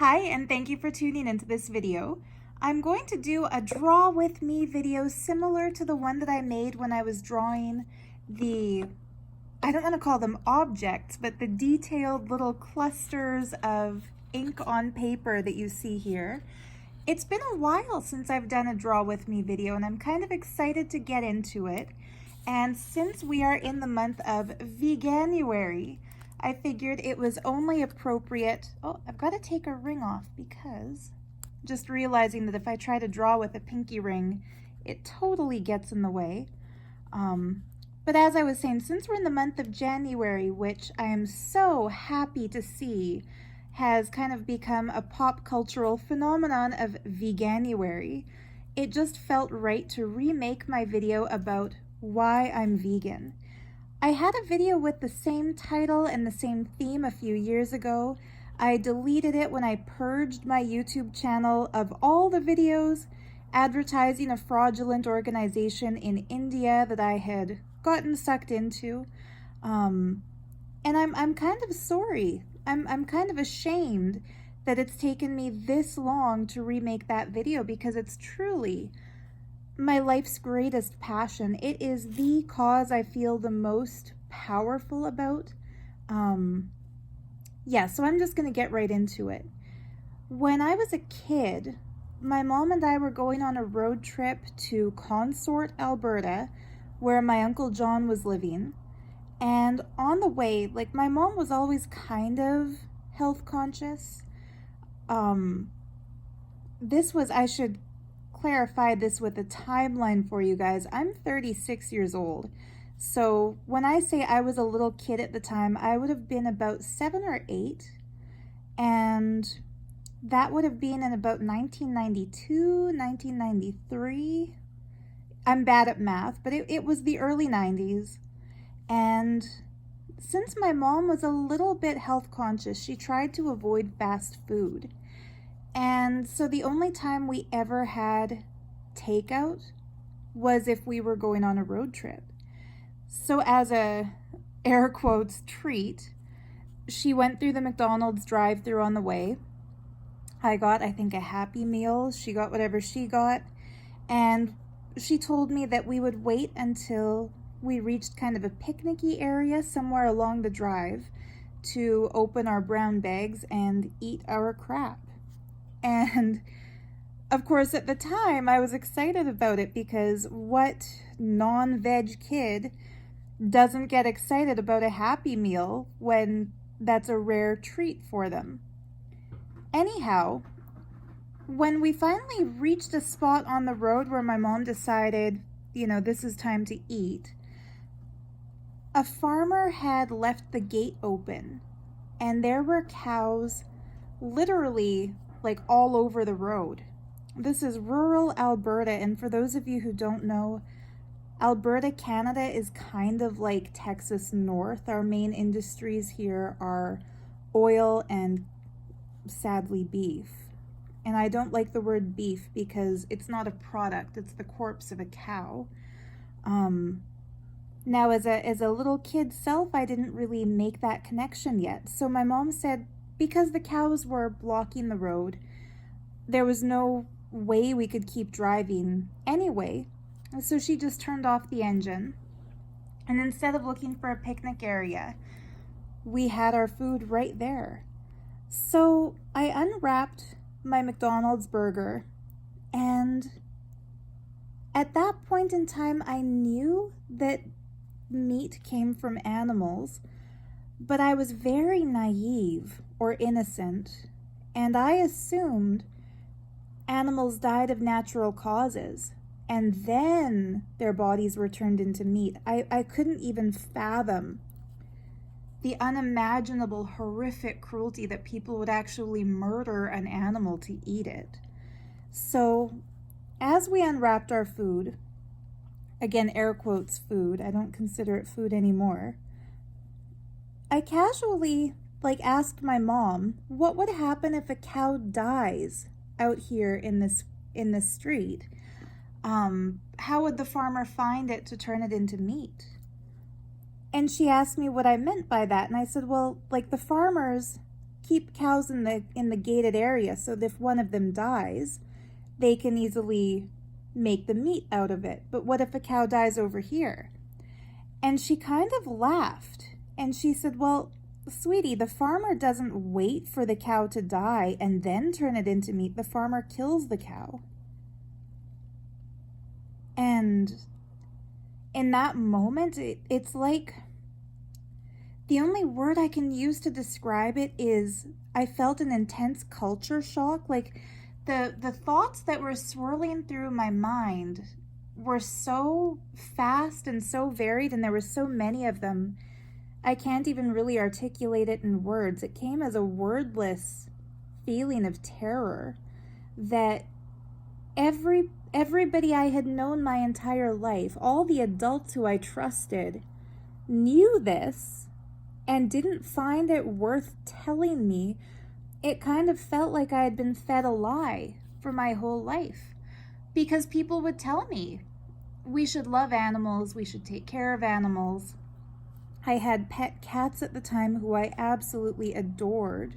Hi, and thank you for tuning into this video. I'm going to do a draw with me video similar to the one that I made when I was drawing I don't want to call them objects, but the detailed little clusters of ink on paper that you see here. It's been a while since I've done a draw with me video, and I'm kind of excited to get into it. And since we are in the month of Veganuary, I figured it was only appropriate. Oh, I've got to take a ring off because just realizing that if I try to draw with a pinky ring, it totally gets in the way. But as I was saying, since we're in the month of January, which I am so happy to see has kind of become a pop cultural phenomenon of Veganuary, it just felt right to remake my video about why I'm vegan. I had a video with the same title and the same theme a few years ago. I deleted it when I purged my YouTube channel of all the videos advertising a fraudulent organization in India that I had gotten sucked into. And I'm kind of sorry. I'm kind of ashamed that it's taken me this long to remake that video because it's truly my life's greatest passion. It is the cause I feel the most powerful about. Yeah, so I'm just gonna get right into it. When I was a kid, my mom and I were going on a road trip to Consort, Alberta, where my Uncle John was living. And on the way, like, my mom was always kind of health conscious. I should clarify this with a timeline for you guys. I'm 36 years old. So when I say I was a little kid at the time, I would have been about 7 or 8. And that would have been in about 1992, 1993. I'm bad at math, but it was the early 90s. And since my mom was a little bit health conscious, she tried to avoid fast food. And so the only time we ever had takeout was if we were going on a road trip. So as a air quotes treat, she went through the McDonald's drive-thru on the way. I got, I think, a Happy Meal. She got whatever she got. And she told me that we would wait until we reached kind of a picnicky area somewhere along the drive to open our brown bags and eat our crap. And of course, at the time, I was excited about it because what non-veg kid doesn't get excited about a Happy Meal when that's a rare treat for them? Anyhow, when we finally reached a spot on the road where my mom decided, this is time to eat, a farmer had left the gate open, and there were cows literally like all over the road. This is rural Alberta, and for those of you who don't know, Alberta, Canada is kind of like Texas North. Our main industries here are oil and sadly beef. And I don't like the word beef because it's not a product, it's the corpse of a cow. Now, as a little kid self, I didn't really make that connection yet. So my mom said, because the cows were blocking the road, there was no way we could keep driving anyway. So she just turned off the engine. And instead of looking for a picnic area, we had our food right there. So I unwrapped my McDonald's burger, and at that point in time, I knew that meat came from animals, but I was very naive or innocent, and I assumed animals died of natural causes, and then their bodies were turned into meat. I couldn't even fathom the unimaginable, horrific cruelty that people would actually murder an animal to eat it. So as we unwrapped our food, again, air quotes food, I don't consider it food anymore, I casually asked my mom, what would happen if a cow dies out here in this street? How would the farmer find it to turn it into meat? And she asked me what I meant by that. And I said, well, like, the farmers keep cows in the gated area so that if one of them dies, they can easily make the meat out of it. But what if a cow dies over here? And she kind of laughed and she said, well, sweetie, the farmer doesn't wait for the cow to die and then turn it into meat. The farmer kills the cow. And in that moment, it's like, the only word I can use to describe it is I felt an intense culture shock. Like the thoughts that were swirling through my mind were so fast and so varied, and there were so many of them. I can't even really articulate it in words. It came as a wordless feeling of terror that everybody I had known my entire life, all the adults who I trusted, knew this and didn't find it worth telling me. It kind of felt like I had been fed a lie for my whole life, because people would tell me we should love animals, we should take care of animals. I had pet cats at the time who I absolutely adored.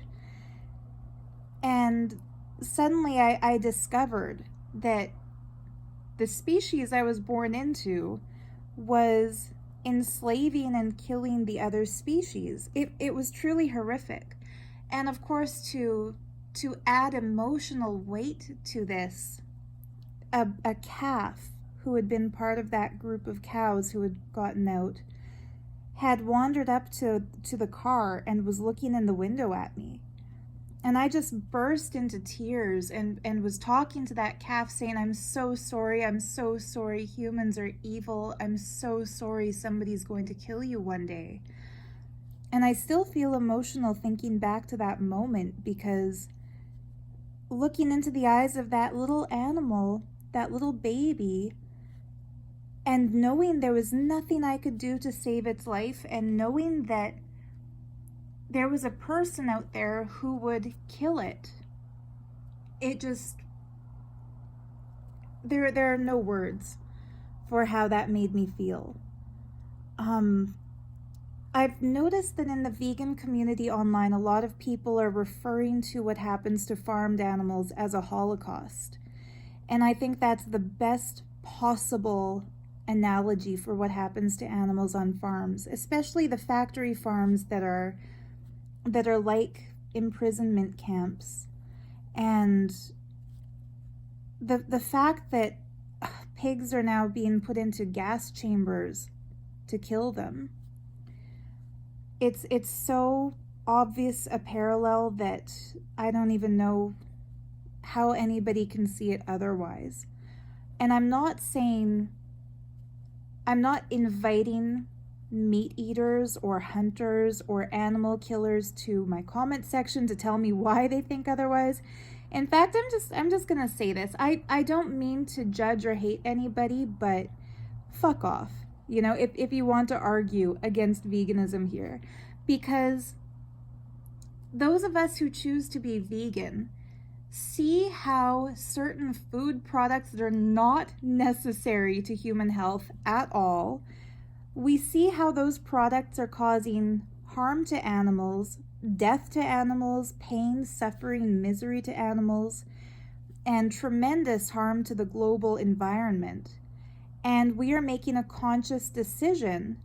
And suddenly I discovered that the species I was born into was enslaving and killing the other species. It was truly horrific. And of course, to add emotional weight to this, a calf who had been part of that group of cows who had gotten out had wandered up to the car and was looking in the window at me. And I just burst into tears and was talking to that calf saying, I'm so sorry, humans are evil, I'm so sorry somebody's going to kill you one day. And I still feel emotional thinking back to that moment, because looking into the eyes of that little animal, that little baby, and knowing there was nothing I could do to save its life, and knowing that there was a person out there who would kill it. It just, there are no words for how that made me feel. I've noticed that in the vegan community online, a lot of people are referring to what happens to farmed animals as a Holocaust. And I think that's the best possible analogy for what happens to animals on farms, especially the factory farms that are like imprisonment camps. And the fact that pigs are now being put into gas chambers to kill them, it's so obvious a parallel that I don't even know how anybody can see it otherwise. And I'm not inviting meat eaters or hunters or animal killers to my comment section to tell me why they think otherwise. In fact, I'm just gonna say this. I don't mean to judge or hate anybody, but fuck off. You know, if you want to argue against veganism here, because those of us who choose to be vegan see how certain food products that are not necessary to human health at all, we see how those products are causing harm to animals, death to animals, pain, suffering, misery to animals, and tremendous harm to the global environment. And we are making a conscious decision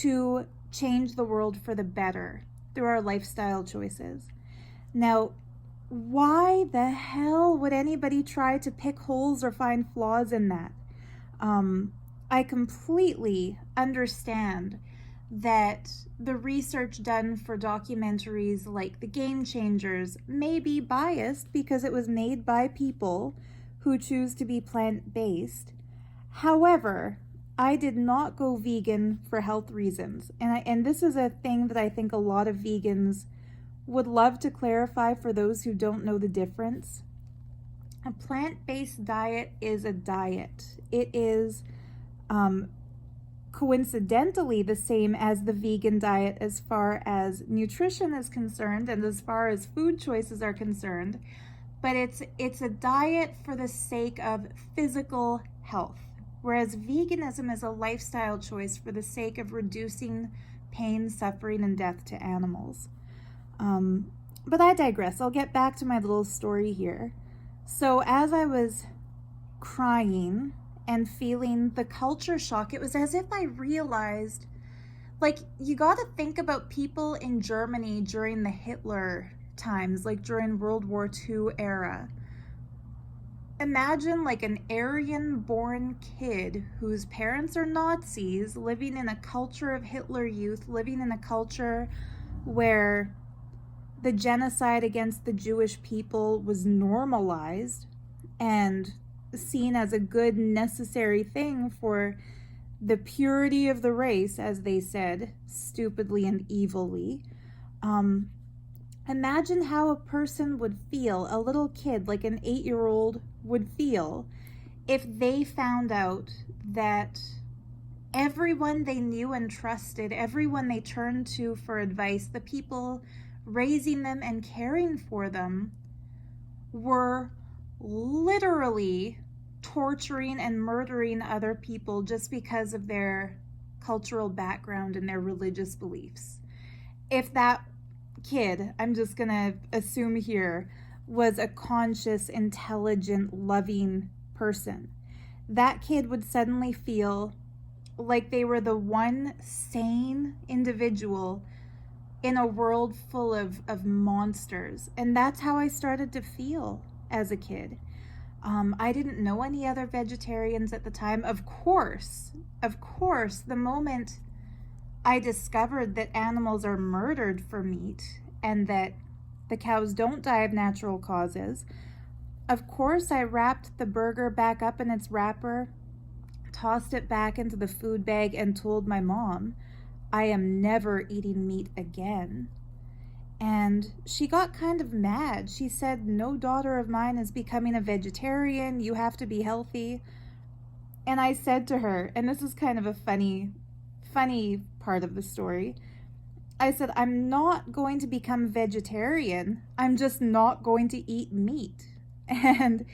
to change the world for the better through our lifestyle choices. Now, why the hell would anybody try to pick holes or find flaws in that? I completely understand that the research done for documentaries like The Game Changers may be biased because it was made by people who choose to be plant-based. However, I did not go vegan for health reasons. And this is a thing that I think a lot of vegans would love to clarify for those who don't know the difference. A plant-based diet is a diet. It is coincidentally the same as the vegan diet as far as nutrition is concerned and as far as food choices are concerned, but it's a diet for the sake of physical health, whereas veganism is a lifestyle choice for the sake of reducing pain, suffering, and death to animals. But I digress. I'll get back to my little story here. So as I was crying and feeling the culture shock, it was as if I realized, like, you got to think about people in Germany during the Hitler times, like during World War II era. Imagine like an Aryan-born kid whose parents are Nazis, living in a culture of Hitler Youth, living in a culture where the genocide against the Jewish people was normalized and seen as a good, necessary thing for the purity of the race, as they said, stupidly and evilly. Imagine how a person would feel, a little kid, like an 8-year-old would feel, if they found out that everyone they knew and trusted, everyone they turned to for advice, the people raising them and caring for them, were literally torturing and murdering other people just because of their cultural background and their religious beliefs. If that kid, I'm just gonna assume here, was a conscious, intelligent, loving person, that kid would suddenly feel like they were the one sane individual in a world full of monsters. And that's how I started to feel as a kid. I didn't know any other vegetarians at the time. Of course, the moment I discovered that animals are murdered for meat and that the cows don't die of natural causes, of course I wrapped the burger back up in its wrapper, tossed it back into the food bag, and told my mom, I am never eating meat again. And she got kind of mad. She said, no daughter of mine is becoming a vegetarian. You have to be healthy. And I said to her, and this is kind of a funny part of the story, I said, I'm not going to become vegetarian. I'm just not going to eat meat. And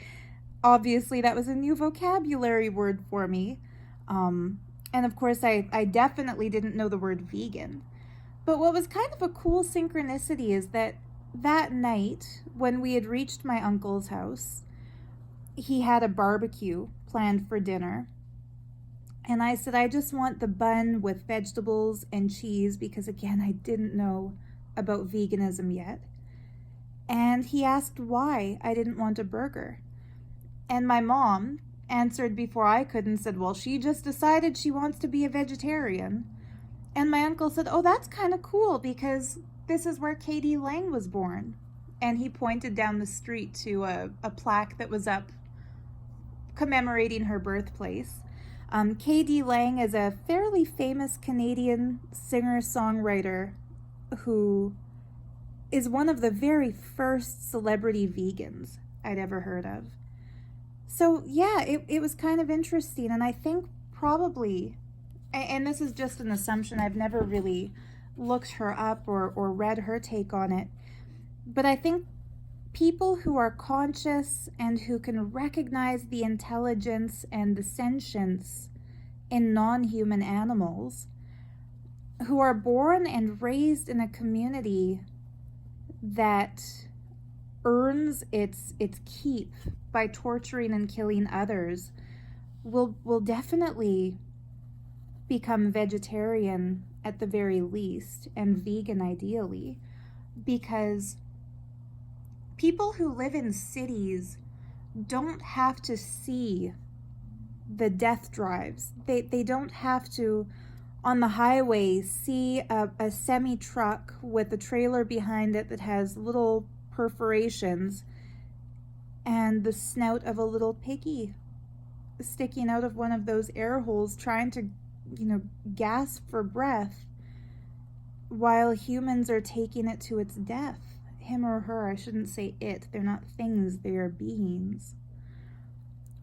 obviously that was a new vocabulary word for me. And of course, I definitely didn't know the word vegan. But what was kind of a cool synchronicity is that night, when we had reached my uncle's house, he had a barbecue planned for dinner. And I said, I just want the bun with vegetables and cheese because, again, I didn't know about veganism yet. And he asked why I didn't want a burger. And my mom answered before I could and said, well, she just decided she wants to be a vegetarian. And my uncle said, oh, that's kind of cool because this is where Katie Lang was born. And he pointed down the street to a plaque that was up commemorating her birthplace. Katie Lang is a fairly famous Canadian singer-songwriter who is one of the very first celebrity vegans I'd ever heard of. So yeah, it was kind of interesting. And I think probably, and this is just an assumption, I've never really looked her up or read her take on it, but I think people who are conscious and who can recognize the intelligence and the sentience in non-human animals, who are born and raised in a community that earns its keep by torturing and killing others, will definitely become vegetarian at the very least, and vegan ideally, because people who live in cities don't have to see the death drives. They don't have to, on the highway, see a semi-truck with a trailer behind it that has little perforations and the snout of a little piggy sticking out of one of those air holes trying to, gasp for breath while humans are taking it to its death. Him or her, I shouldn't say it. They're not things, they are beings.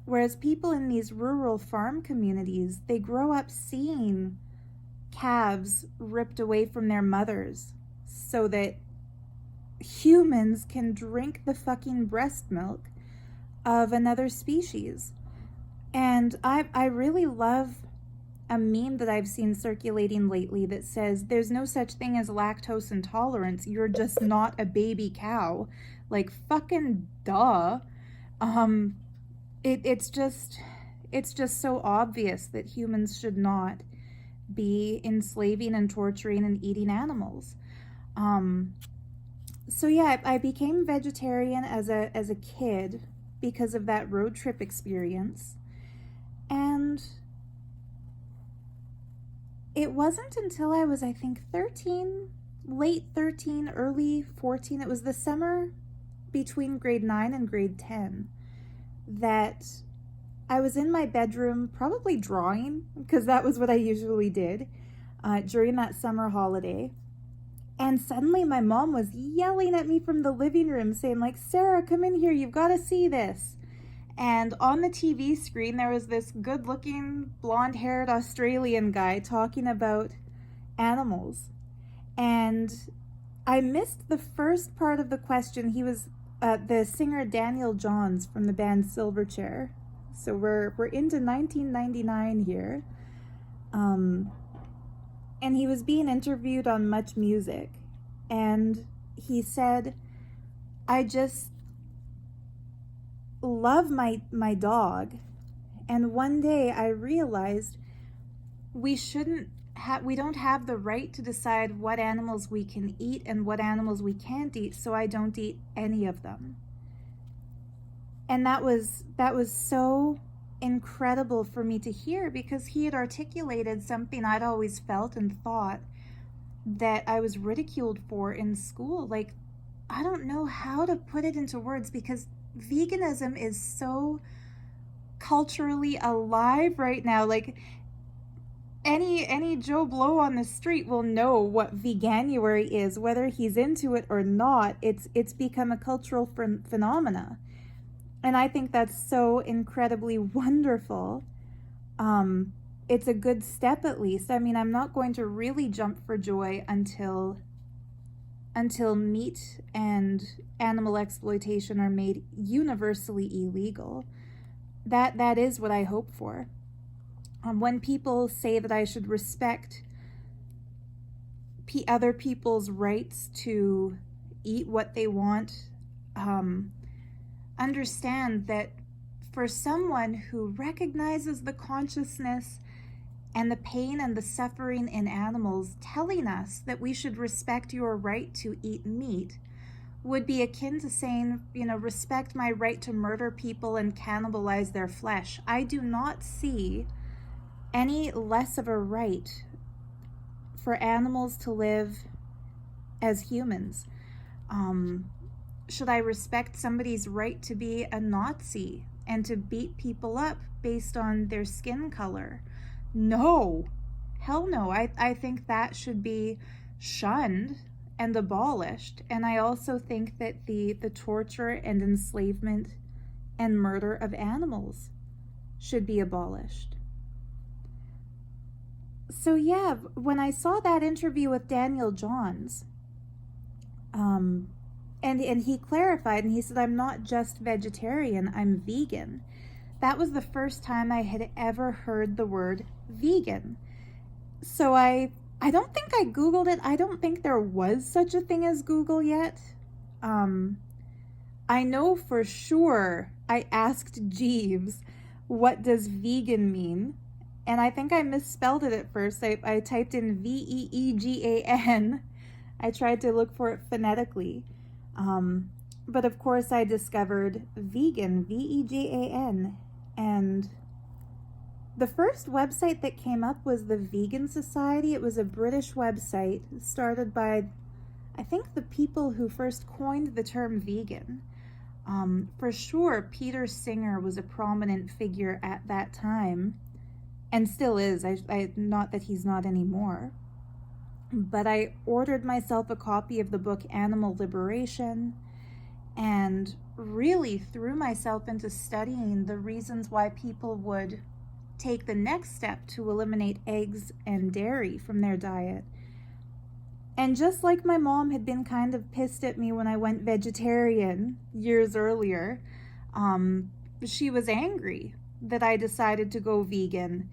Whereas people in these rural farm communities, they grow up seeing calves ripped away from their mothers so that humans can drink the fucking breast milk of another species. And I really love a meme that I've seen circulating lately that says there's no such thing as lactose intolerance. You're just not a baby cow. Like, fucking duh. Um, it's just so obvious that humans should not be enslaving and torturing and eating animals. So yeah, I became vegetarian as a kid because of that road trip experience. And it wasn't until I was, I think, 13, late 13, early 14, it was the summer between grade 9 and grade 10, that I was in my bedroom, probably drawing, because that was what I usually did during that summer holiday. And suddenly my mom was yelling at me from the living room saying, like, Sarah, come in here, you've got to see this. And on the TV screen, there was this good-looking, blonde-haired Australian guy talking about animals. And I missed the first part of the question. He was the singer Daniel Johns from the band Silverchair. So we're into 1999 here. And he was being interviewed on Much Music. And he said, I just love my dog, and one day I realized we don't have the right to decide what animals we can eat and what animals we can't eat, so I don't eat any of them. And that was so incredible for me to hear, because he had articulated something I'd always felt and thought that I was ridiculed for in school. Like, I don't know how to put it into words, because veganism is so culturally alive right now. Like, any Joe Blow on the street will know what veganuary is, whether he's into it or not. It's become a cultural phenomena, and I think that's so incredibly wonderful. It's a good step, at least. I mean, I'm not going to really jump for joy until meat and animal exploitation are made universally illegal. That is what I hope for. When people say that I should respect other people's rights to eat what they want, understand that for someone who recognizes the consciousness and the pain and the suffering in animals, telling us that we should respect your right to eat meat would be akin to saying, respect my right to murder people and cannibalize their flesh. I do not see any less of a right for animals to live as humans. Should I respect somebody's right to be a Nazi and to beat people up based on their skin color? No, hell no. I think that should be shunned and abolished. And I also think that the torture and enslavement and murder of animals should be abolished. So yeah, when I saw that interview with Daniel Johns, and he clarified, and he said, I'm not just vegetarian, I'm vegan. That was the first time I had ever heard the word vegan. So I don't think I Googled it. I don't think there was such a thing as Google yet. I know for sure I asked Jeeves, what does vegan mean? And I think I misspelled it at first. I typed in VEEGAN. I tried to look for it phonetically. But of course I discovered vegan, VEGAN. And the first website that came up was the Vegan Society. It was a British website started by, I think, the people who first coined the term vegan. For sure, Peter Singer was a prominent figure at that time, and still is. I not that he's not anymore. But I ordered myself a copy of the book Animal Liberation, and really threw myself into studying the reasons why people would take the next step to eliminate eggs and dairy from their diet. And just like my mom had been kind of pissed at me when I went vegetarian years earlier, she was angry that I decided to go vegan.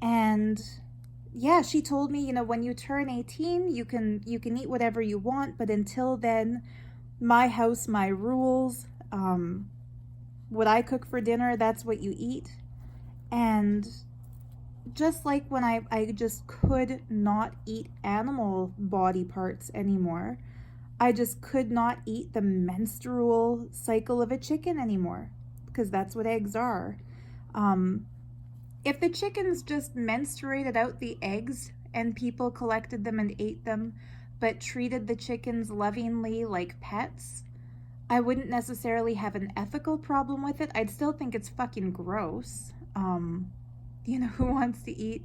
And yeah, she told me, you know, when you turn 18, you can eat whatever you want, but until then, my house, my rules. What I cook for dinner, that's what you eat. And just like when I just could not eat animal body parts anymore, I just could not eat the menstrual cycle of a chicken anymore, because that's what eggs are. If the chickens just menstruated out the eggs and people collected them and ate them, but treated the chickens lovingly like pets, I wouldn't necessarily have an ethical problem with it. I'd still think it's fucking gross. You know, who wants to eat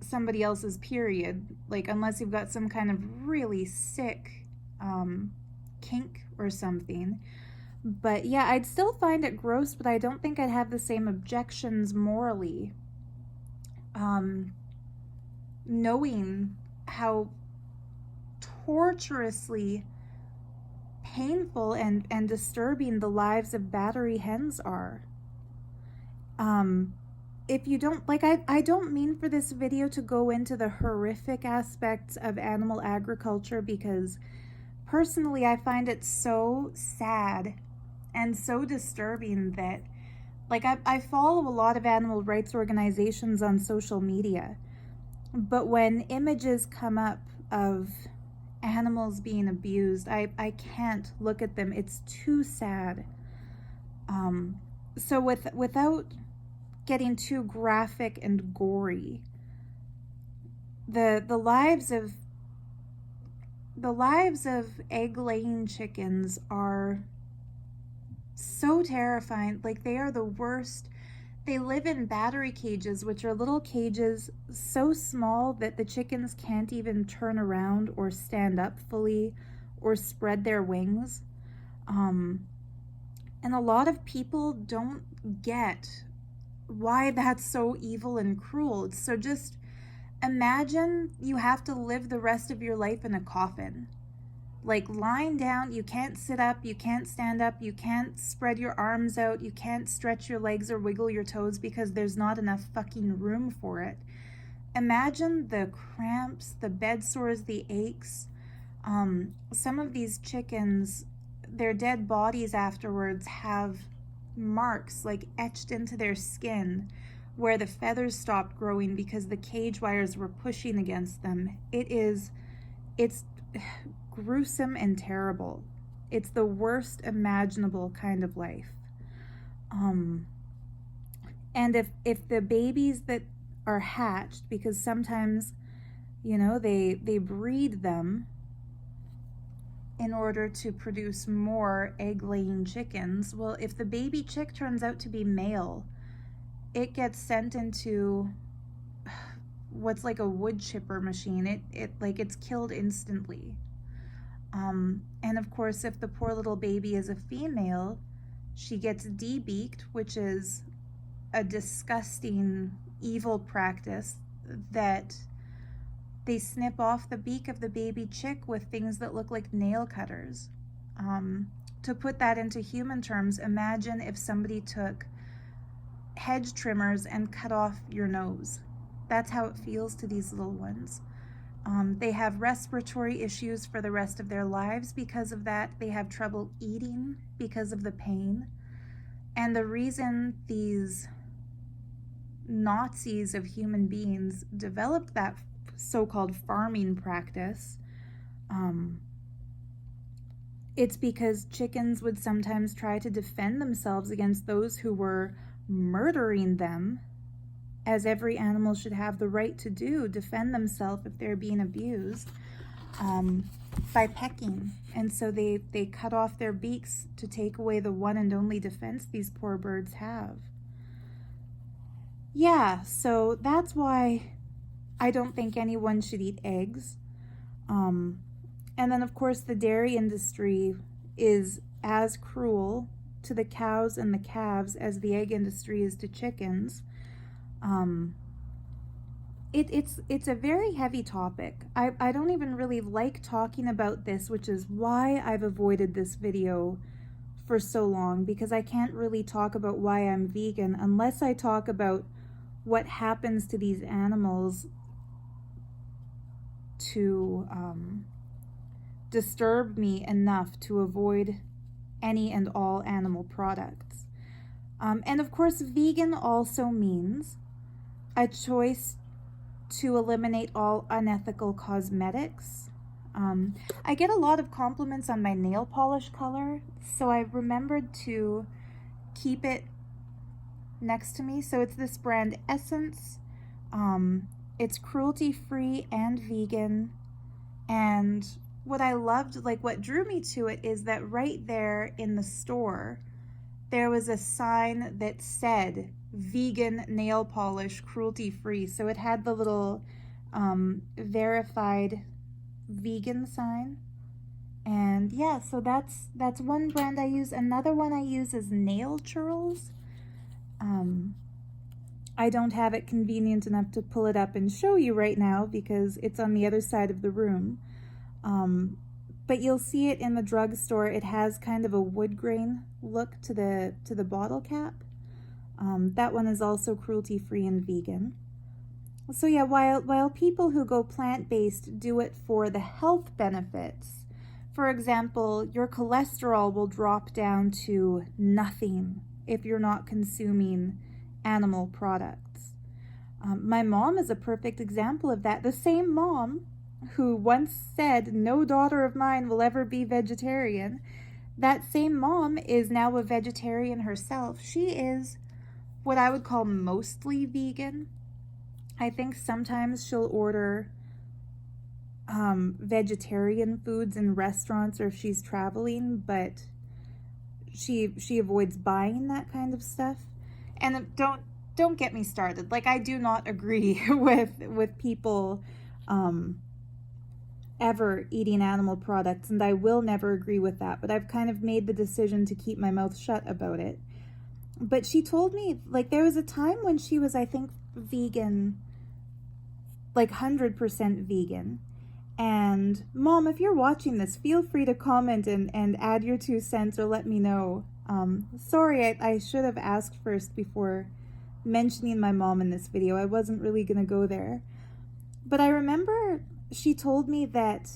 somebody else's period? Like, unless you've got some kind of really sick kink or something. But yeah, I'd still find it gross, but I don't think I'd have the same objections morally. Knowing how torturously painful and disturbing the lives of battery hens are. If you don't, like, I don't mean for this video to go into the horrific aspects of animal agriculture, because personally I find it so sad and so disturbing that, like, I follow a lot of animal rights organizations on social media, but when images come up of animals being abused, I can't look at them. It's too sad. So without getting too graphic and gory, the lives of egg-laying chickens are so terrifying. Like, they are the worst. They live in battery cages, which are little cages so small that the chickens can't even turn around or stand up fully or spread their wings. And a lot of people don't get why that's so evil and cruel. So just imagine you have to live the rest of your life in a coffin. Like, lying down, you can't sit up, you can't stand up, you can't spread your arms out, you can't stretch your legs or wiggle your toes because there's not enough fucking room for it. Imagine the cramps, the bed sores, the aches. Some of these chickens, their dead bodies afterwards have marks like etched into their skin where the feathers stopped growing because the cage wires were pushing against them. It's gruesome and terrible. It's the worst imaginable kind of life. And if the babies that are hatched, because sometimes, you know, they breed them in order to produce more egg-laying chickens. Well, if the baby chick turns out to be male, it gets sent into what's like a wood chipper machine. It's killed instantly. And of course, if the poor little baby is a female, she gets debeaked, which is a disgusting, evil practice that they snip off the beak of the baby chick with things that look like nail cutters. To put that into human terms, imagine if somebody took hedge trimmers and cut off your nose. That's how it feels to these little ones. They have respiratory issues for the rest of their lives because of that. They have trouble eating because of the pain. And the reason these Nazis of human beings developed that so-called farming practice, it's because chickens would sometimes try to defend themselves against those who were murdering them, as every animal should have the right to do, defend themselves if they're being abused, by pecking. And so they cut off their beaks to take away the one and only defense these poor birds have. Yeah, so that's why I don't think anyone should eat eggs. And then, of course, the dairy industry is as cruel to the cows and the calves as the egg industry is to chickens. It's a very heavy topic. I don't even really like talking about this, which is why I've avoided this video for so long, because I can't really talk about why I'm vegan unless I talk about what happens to these animals to disturb me enough to avoid any and all animal products. And of course, vegan also means a choice to eliminate all unethical cosmetics. I get a lot of compliments on my nail polish color, so I remembered to keep it next to me. So it's this brand Essence. It's cruelty-free and vegan. And what I loved, like what drew me to it, is that right there in the store, there was a sign that said vegan nail polish, cruelty-free. So it had the little verified vegan sign. And yeah, so that's one brand I use. Another one I use is Nail Churls. I don't have it convenient enough to pull it up and show you right now because it's on the other side of the room. But you'll see it in the drugstore. It has kind of a wood grain look to the bottle cap. That one is also cruelty-free and vegan. So yeah, while people who go plant-based do it for the health benefits, for example, your cholesterol will drop down to nothing if you're not consuming animal products. My mom is a perfect example of that. The same mom who once said, "No daughter of mine will ever be vegetarian," that same mom is now a vegetarian herself. She is what I would call mostly vegan. I think sometimes she'll order vegetarian foods in restaurants or if she's traveling, but she avoids buying that kind of stuff. And don't get me started. Like, I do not agree with people ever eating animal products, and I will never agree with that, but I've kind of made the decision to keep my mouth shut about it. But she told me, like, there was a time when she was, I think, vegan, like 100% vegan. And Mom, if you're watching this, feel free to comment and add your 2 cents or let me know. Sorry, I should have asked first before mentioning my mom in this video. I wasn't really gonna go there. But I remember she told me that,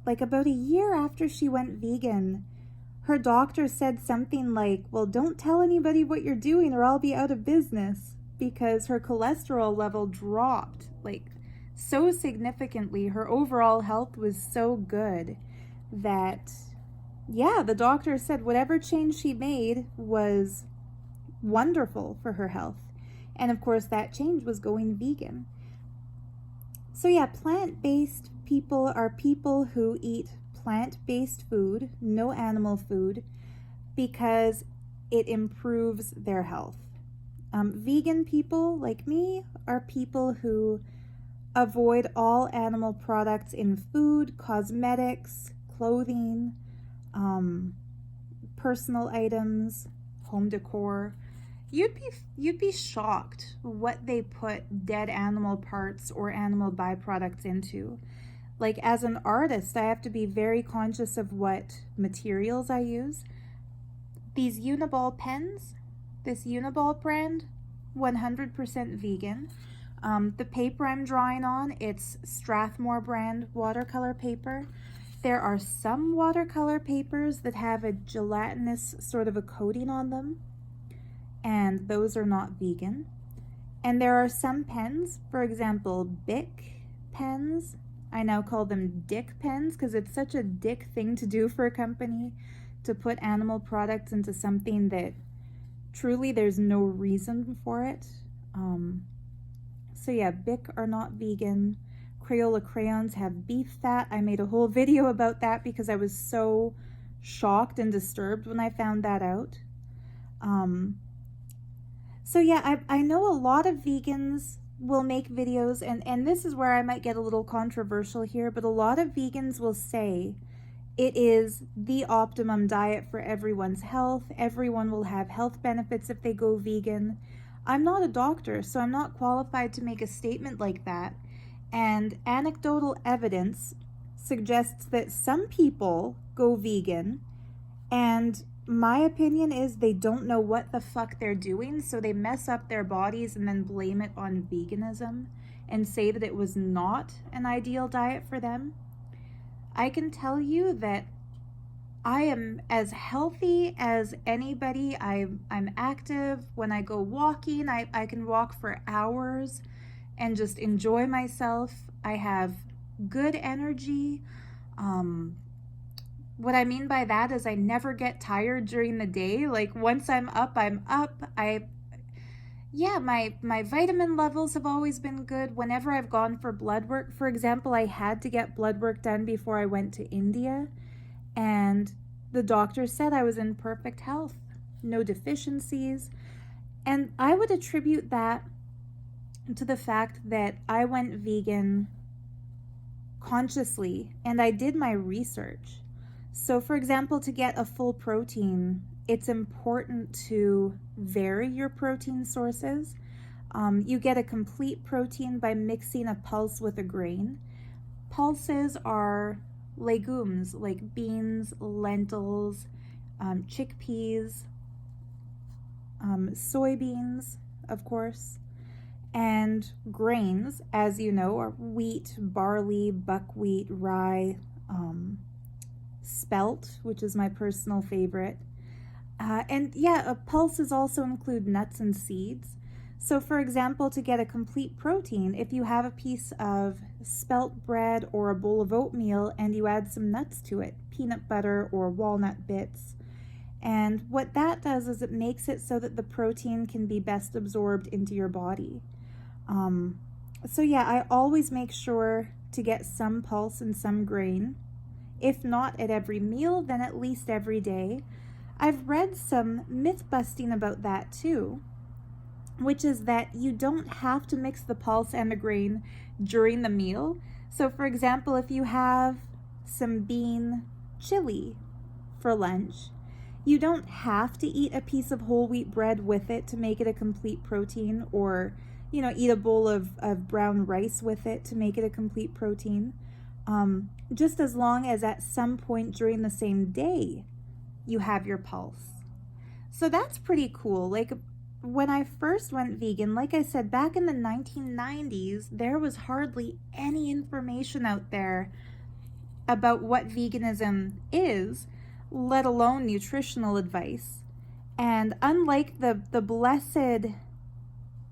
like, about a year after she went vegan, her doctor said something like, "Well, don't tell anybody what you're doing or I'll be out of business," because her cholesterol level dropped, like, so significantly. Her overall health was so good that, yeah, the doctor said whatever change she made was wonderful for her health. And of course, that change was going vegan. So yeah, plant-based people are people who eat plant-based food, no animal food, because it improves their health. Vegan people, like me, are people who avoid all animal products in food, cosmetics, clothing, personal items, home decor. You'd be shocked what they put dead animal parts or animal byproducts into. Like, as an artist, I have to be very conscious of what materials I use. These Uniball pens, this Uniball brand, 100% vegan. The paper I'm drawing on, it's Strathmore brand watercolor paper. There are some watercolor papers that have a gelatinous sort of a coating on them, and those are not vegan. And there are some pens, for example, Bic pens. I now call them dick pens because it's such a dick thing to do for a company, to put animal products into something that truly there's no reason for it. So yeah, Bic are not vegan. Crayola crayons have beef fat. I made a whole video about that because I was so shocked and disturbed when I found that out. So yeah, I know a lot of vegans will make videos, and this is where I might get a little controversial here, but a lot of vegans will say it is the optimum diet for everyone's health. Everyone will have health benefits if they go vegan. I'm not a doctor, so I'm not qualified to make a statement like that. And anecdotal evidence suggests that some people go vegan And my opinion is they don't know what the fuck they're doing, so they mess up their bodies and then blame it on veganism and say that it was not an ideal diet for them. I can tell you that I am as healthy as anybody. I'm active. When I go walking, I can walk for hours and just enjoy myself. I have good energy. What I mean by that is I never get tired during the day. Like once I'm up, I'm up. My vitamin levels have always been good. Whenever I've gone for blood work, for example, I had to get blood work done before I went to India, and the doctor said I was in perfect health, no deficiencies. And I would attribute that to the fact that I went vegan consciously and I did my research. So, for example, to get a full protein, it's important to vary your protein sources. You get a complete protein by mixing a pulse with a grain. Pulses are legumes like beans, lentils, chickpeas, soybeans, of course, and grains, as you know, are wheat, barley, buckwheat, rye, spelt, which is my personal favorite. Pulses also include nuts and seeds. So for example, to get a complete protein, if you have a piece of spelt bread or a bowl of oatmeal and you add some nuts to it, peanut butter or walnut bits, and what that does is it makes it so that the protein can be best absorbed into your body. I always make sure to get some pulse and some grain. If not at every meal, then at least every day. I've read some myth busting about that too, which is that you don't have to mix the pulse and the grain during the meal. So for example, if you have some bean chili for lunch, you don't have to eat a piece of whole wheat bread with it to make it a complete protein, or eat a bowl of brown rice with it to make it a complete protein. Just as long as at some point during the same day you have your pulse. So that's pretty cool. Like when I first went vegan, like I said, back in the 1990s, there was hardly any information out there about what veganism is, let alone nutritional advice. And unlike the blessed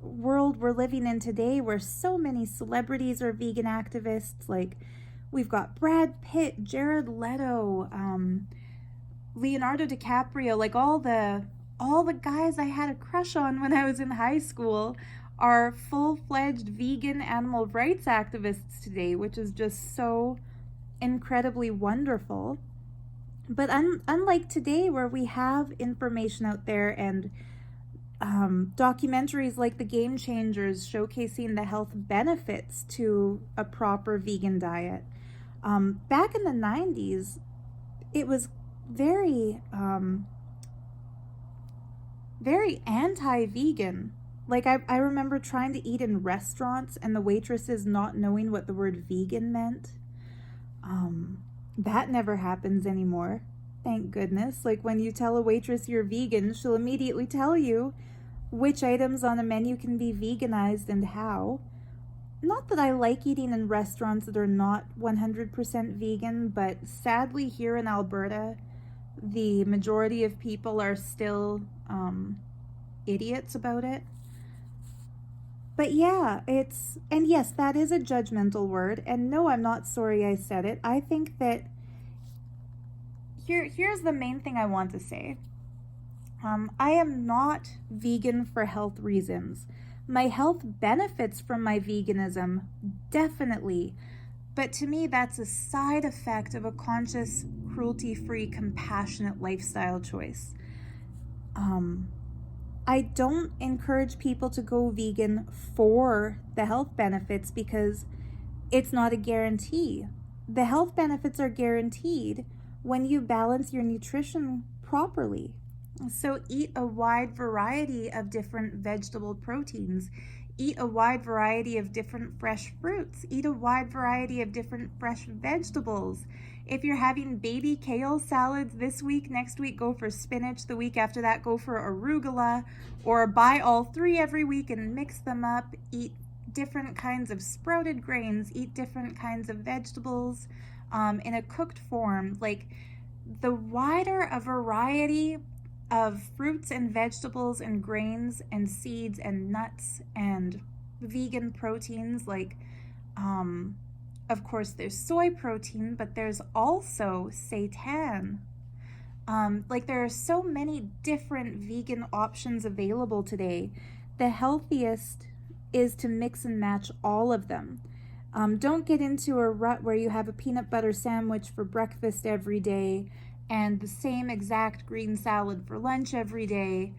world we're living in today, where so many celebrities are vegan activists, like we've got Brad Pitt, Jared Leto, Leonardo DiCaprio, like all the guys I had a crush on when I was in high school are full-fledged vegan animal rights activists today, which is just so incredibly wonderful. But unlike today, where we have information out there and documentaries like The Game Changers showcasing the health benefits to a proper vegan diet, back in the 90s, it was very anti-vegan. Like I remember trying to eat in restaurants and the waitresses not knowing what the word vegan meant. That never happens anymore, thank goodness. Like when you tell a waitress you're vegan, she'll immediately tell you which items on a menu can be veganized and how. Not that I like eating in restaurants that are not 100% vegan, but sadly here in Alberta, the majority of people are still idiots about it. But yeah, and yes, that is a judgmental word, and no, I'm not sorry I said it. I think that here's the main thing I want to say. I am not vegan for health reasons. My health benefits from my veganism, definitely, but to me that's a side effect of a conscious, cruelty-free, compassionate lifestyle choice. I don't encourage people to go vegan for the health benefits because it's not a guarantee. The health benefits are guaranteed when you balance your nutrition properly. So eat a wide variety of different vegetable proteins. Eat a wide variety of different fresh fruits. Eat a wide variety of different fresh vegetables. If you're having baby kale salads this week, next week go for spinach, the week after that go for arugula, or buy all three every week and mix them up. Eat different kinds of sprouted grains, eat different kinds of vegetables in a cooked form. Like, the wider a variety of fruits and vegetables and grains and seeds and nuts and vegan proteins, like of course there's soy protein, but there's also seitan. Like, there are so many different vegan options available today. The healthiest is to mix and match all of them. Don't get into a rut where you have a peanut butter sandwich for breakfast every day and the same exact green salad for lunch every day,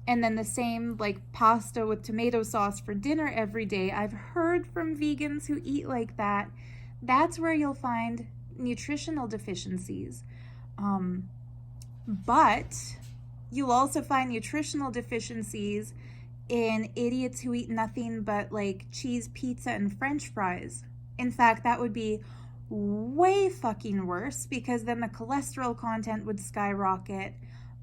and then the same like pasta with tomato sauce for dinner every day. I've heard from vegans who eat like that. That's where you'll find nutritional deficiencies. But you'll also find nutritional deficiencies in idiots who eat nothing but like cheese, pizza, and French fries. In fact, that would be way fucking worse, because then the cholesterol content would skyrocket.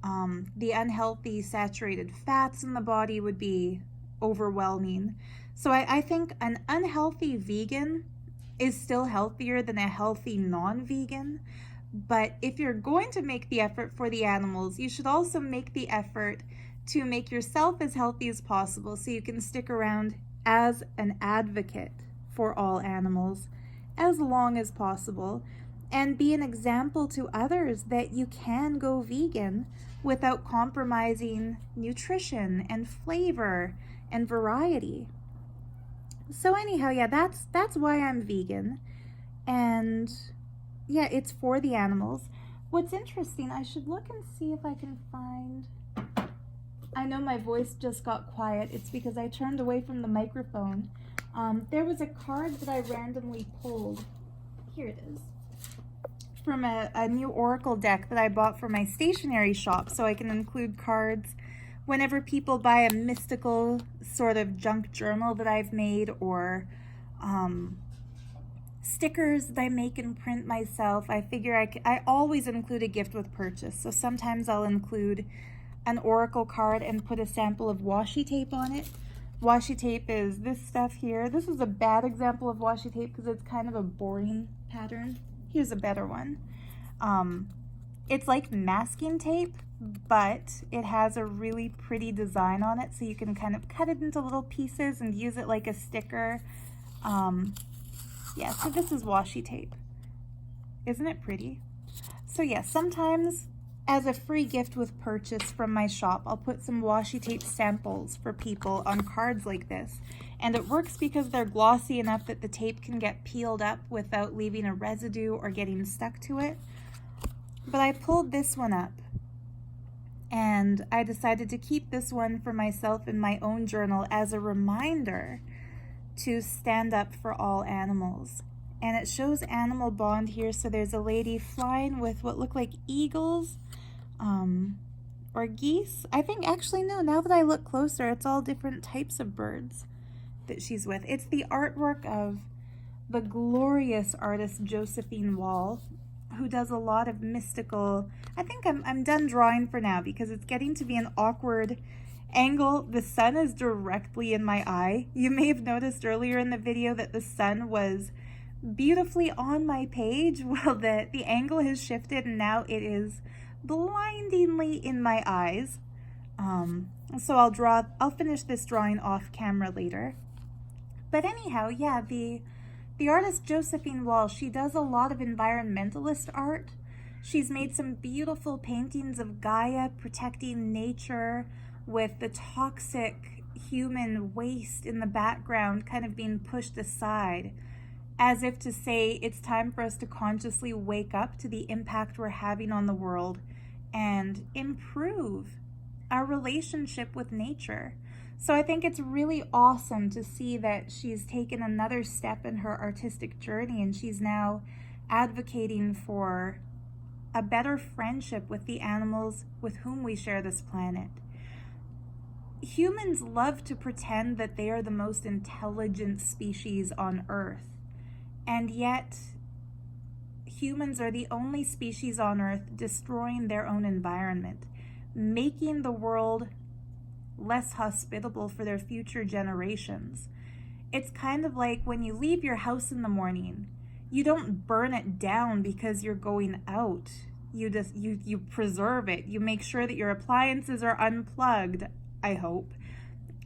The unhealthy saturated fats in the body would be overwhelming. So I think an unhealthy vegan is still healthier than a healthy non-vegan. But if you're going to make the effort for the animals, you should also make the effort to make yourself as healthy as possible so you can stick around as an advocate for all animals as long as possible, and be an example to others that you can go vegan without compromising nutrition and flavor and variety. So anyhow, yeah, that's why I'm vegan. And yeah, it's for the animals. What's interesting, I should look and see if I can find... I know my voice just got quiet. It's because I turned away from the microphone. There was a card that I randomly pulled. Here it is. From a new Oracle deck that I bought for my stationery shop, so I can include cards whenever people buy a mystical sort of junk journal that I've made, or stickers that I make and print myself. I figure I always include a gift with purchase. So sometimes I'll include an Oracle card and put a sample of washi tape on it. Washi tape is this stuff here. This is a bad example of washi tape because it's kind of a boring pattern. Here's a better one. It's like masking tape, but it has a really pretty design on it, so you can kind of cut it into little pieces and use it like a sticker. Yeah, so this is washi tape. Isn't it pretty? So yeah, sometimes as a free gift with purchase from my shop, I'll put some washi tape samples for people on cards like this. And it works because they're glossy enough that the tape can get peeled up without leaving a residue or getting stuck to it. But I pulled this one up, and I decided to keep this one for myself in my own journal as a reminder to stand up for all animals. And it shows animal bond here. So there's a lady flying with what look like eagles, or geese. I think, actually, no, now that I look closer, it's all different types of birds that she's with. It's the artwork of the glorious artist Josephine Wall, who does a lot of mystical... I think I'm done drawing for now because it's getting to be an awkward angle. The sun is directly in my eye. You may have noticed earlier in the video that the sun was beautifully on my page. Well, the angle has shifted and now it is blindingly in my eyes. So I'll finish this drawing off camera later. But anyhow, yeah, the artist Josephine Wall, she does a lot of environmentalist art. She's made some beautiful paintings of Gaia protecting nature with the toxic human waste in the background kind of being pushed aside, as if to say it's time for us to consciously wake up to the impact we're having on the world and improve our relationship with nature. So I think it's really awesome to see that she's taken another step in her artistic journey, and she's now advocating for a better friendship with the animals with whom we share this planet. Humans love to pretend that they are the most intelligent species on Earth, and yet humans are the only species on Earth destroying their own environment, making the world less hospitable for their future generations. It's kind of like when you leave your house in the morning, you don't burn it down because you're going out. You preserve it. You make sure that your appliances are unplugged, I hope,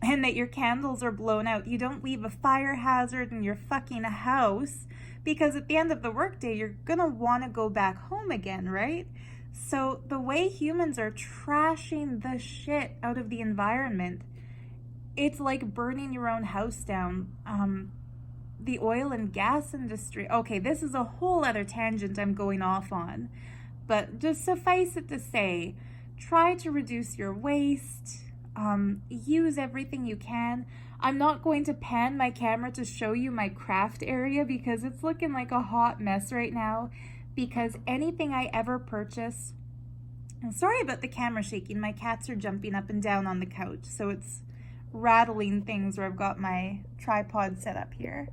and that your candles are blown out. You don't leave a fire hazard in your fucking house, because at the end of the workday, you're gonna want to go back home again, right? So the way humans are trashing the shit out of the environment, it's like burning your own house down. The oil and gas industry. Okay, this is a whole other tangent I'm going off on, but just suffice it to say, try to reduce your waste. Use everything you can. I'm not going to pan my camera to show you my craft area because it's looking like a hot mess right now, because anything I ever purchase, I'm sorry about the camera shaking, my cats are jumping up and down on the couch, so it's rattling things where I've got my tripod set up here.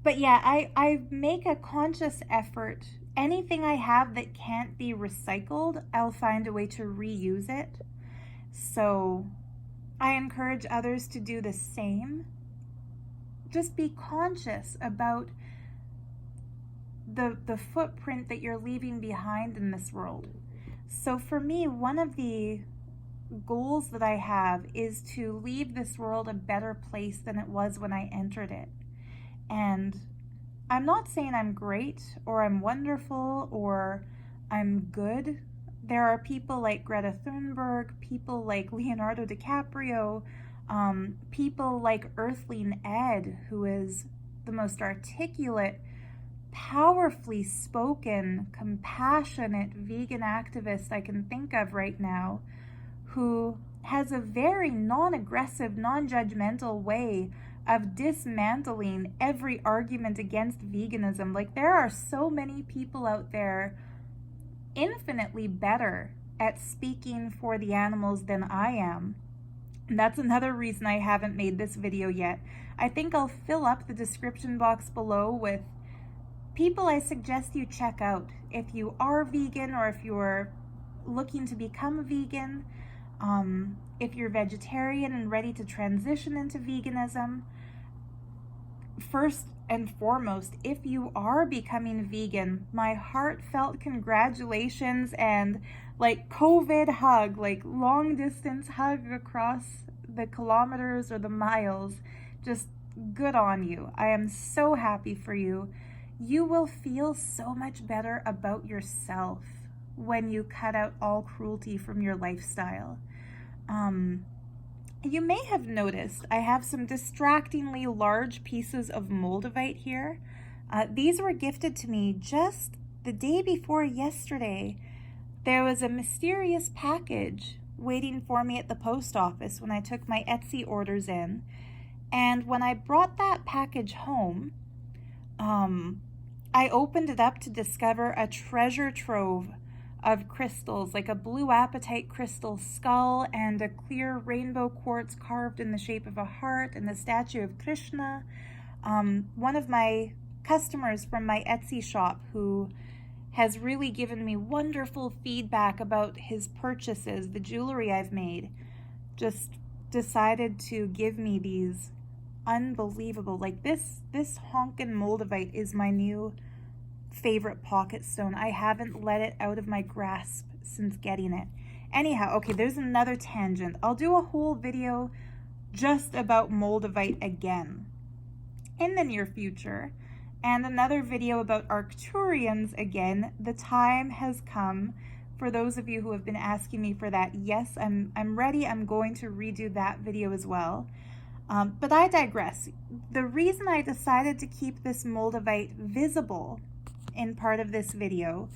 But yeah, I make a conscious effort. Anything I have that can't be recycled, I'll find a way to reuse it. So I encourage others to do the same. Just be conscious about the footprint that you're leaving behind in this world. So for me, one of the goals that I have is to leave this world a better place than it was when I entered it. And I'm not saying I'm great or I'm wonderful or I'm good. There are people like Greta Thunberg, people like Leonardo DiCaprio, people like Earthling Ed, who is the most articulate, powerfully spoken, compassionate vegan activist I can think of right now, who has a very non-aggressive, non-judgmental way of dismantling every argument against veganism. Like, there are so many people out there infinitely better at speaking for the animals than I am. And that's another reason I haven't made this video yet. I think I'll fill up the description box below with people I suggest you check out if you are vegan or if you're looking to become vegan. If you're vegetarian and ready to transition into veganism. First and foremost, if you are becoming vegan, my heartfelt congratulations and like COVID hug, like long distance hug across the kilometers or the miles. Just good on you. I am so happy for you. You will feel so much better about yourself when you cut out all cruelty from your lifestyle. You may have noticed I have some distractingly large pieces of moldavite here. These were gifted to me just the day before yesterday. There was a mysterious package waiting for me at the post office when I took my Etsy orders in. And when I brought that package home, I opened it up to discover a treasure trove of crystals, like a blue apatite crystal skull and a clear rainbow quartz carved in the shape of a heart and the statue of Krishna. One of my customers from my Etsy shop, who has really given me wonderful feedback about his purchases, the jewelry I've made, just decided to give me these unbelievable, like this honkin' moldavite is my new favorite pocket stone. I haven't let it out of my grasp since getting it. Anyhow, okay, there's another tangent. I'll do a whole video just about moldavite again in the near future, and another video about Arcturians again. The time has come for those of you who have been asking me for that. Yes, I'm ready. I'm going to redo that video as well. But I digress. The reason I decided to keep this moldavite visible in part of this video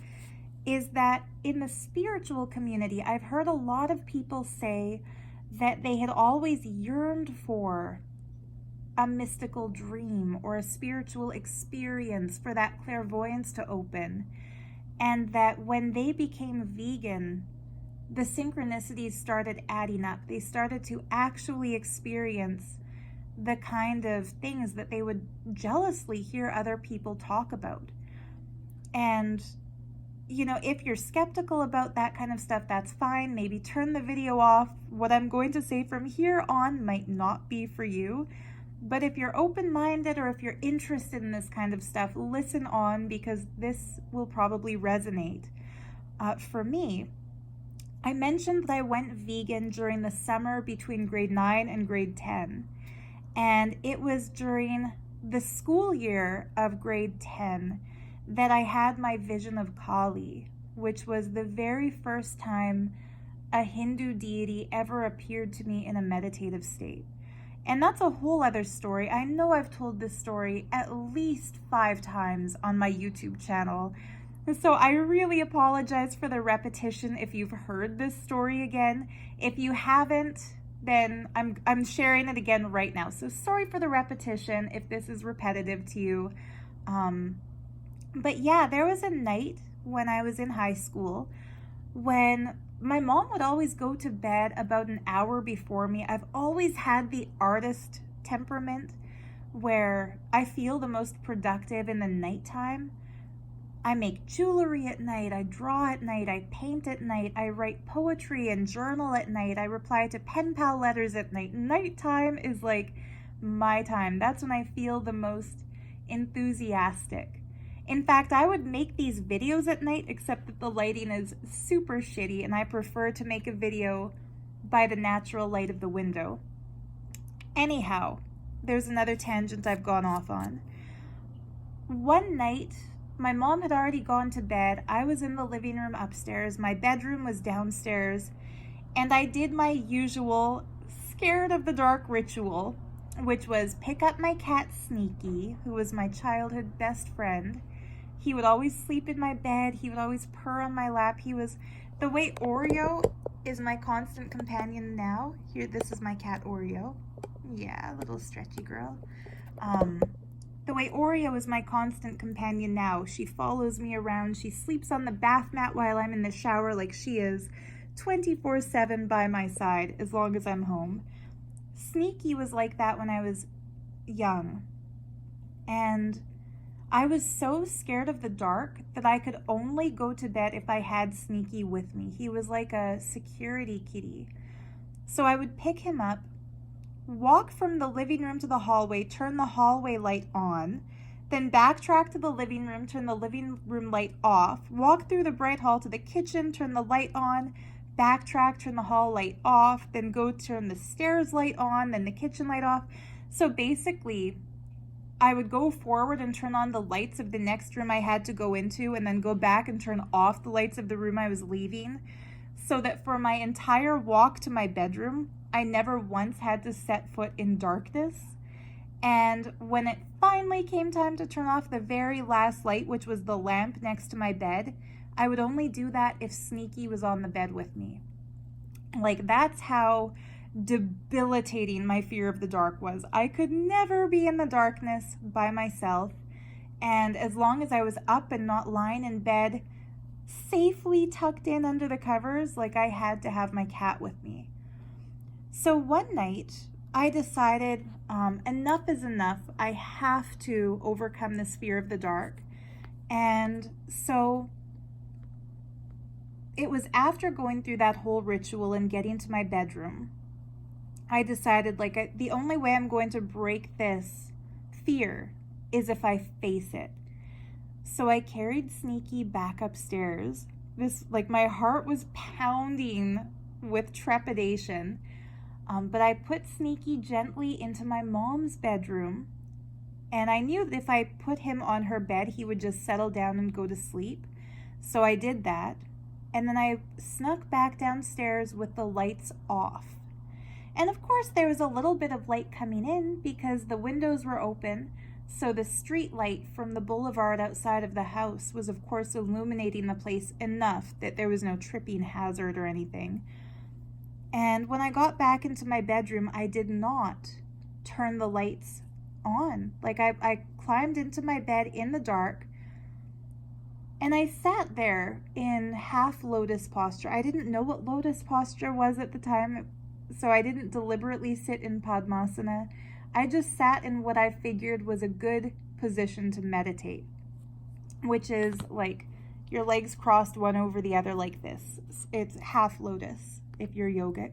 is that in the spiritual community, I've heard a lot of people say that they had always yearned for a mystical dream or a spiritual experience, for that clairvoyance to open, and that when they became vegan, the synchronicities started adding up. They started to actually experience the kind of things that they would jealously hear other people talk about. And, you know, if you're skeptical about that kind of stuff, that's fine. Maybe turn the video off. What I'm going to say from here on might not be for you. But if you're open-minded or if you're interested in this kind of stuff, listen on, because this will probably resonate. For me, I mentioned that I went vegan during the summer between grade 9 and grade 10. And it was during the school year of grade 10 that I had my vision of Kali, which was the very first time a Hindu deity ever appeared to me in a meditative state. And that's a whole other story. I know I've told this story at least 5 times on my YouTube channel. So I really apologize for the repetition if you've heard this story again. If you haven't, then I'm sharing it again right now. So sorry for the repetition if this is repetitive to you. But yeah, there was a night when I was in high school when my mom would always go to bed about an hour before me. I've always had the artist temperament where I feel the most productive in the nighttime. I make jewelry at night, I draw at night, I paint at night, I write poetry and journal at night, I reply to pen pal letters at night. Nighttime is like my time. That's when I feel the most enthusiastic. In fact, I would make these videos at night, except that the lighting is super shitty and I prefer to make a video by the natural light of the window. Anyhow, there's another tangent I've gone off on. One night, my mom had already gone to bed. I was in the living room upstairs. My bedroom was downstairs. And I did my usual scared of the dark ritual, which was pick up my cat Sneaky, who was my childhood best friend. He would always sleep in my bed. He would always purr on my lap. He was the way Oreo is my constant companion now. Here, this is my cat Oreo. Yeah, little stretchy girl. The way Oreo is my constant companion now. She follows me around. She sleeps on the bath mat while I'm in the shower, like she is 24/7 by my side as long as I'm home. Sneaky was like that when I was young. And I was so scared of the dark that I could only go to bed if I had Sneaky with me. He was like a security kitty. So I would pick him up, walk from the living room to the hallway, turn the hallway light on, then backtrack to the living room, turn the living room light off, walk through the bright hall to the kitchen, turn the light on, backtrack, turn the hall light off, then go turn the stairs light on, then the kitchen light off. So basically, I would go forward and turn on the lights of the next room I had to go into, and then go back and turn off the lights of the room I was leaving, so that for my entire walk to my bedroom, I never once had to set foot in darkness. And when it finally came time to turn off the very last light, which was the lamp next to my bed, I would only do that if Sneaky was on the bed with me. Like, that's how debilitating my fear of the dark was. I could never be in the darkness by myself. And as long as I was up and not lying in bed, safely tucked in under the covers, like, I had to have my cat with me. So one night, I decided enough is enough. I have to overcome this fear of the dark. And so it was after going through that whole ritual and getting to my bedroom, I decided, like, the only way I'm going to break this fear is if I face it. So I carried Sneaky back upstairs. My heart was pounding with trepidation. But I put Sneaky gently into my mom's bedroom, and I knew that if I put him on her bed, he would just settle down and go to sleep. So I did that, and then I snuck back downstairs with the lights off. And of course, there was a little bit of light coming in because the windows were open, so the street light from the boulevard outside of the house was, of course, illuminating the place enough that there was no tripping hazard or anything. And when I got back into my bedroom, I did not turn the lights on. Like, I climbed into my bed in the dark, And I sat there in half lotus posture. I didn't know what lotus posture was at the time, so I didn't deliberately sit in Padmasana. I just sat in what I figured was a good position to meditate, which is like your legs crossed one over the other like this. It's half lotus if you're yogic.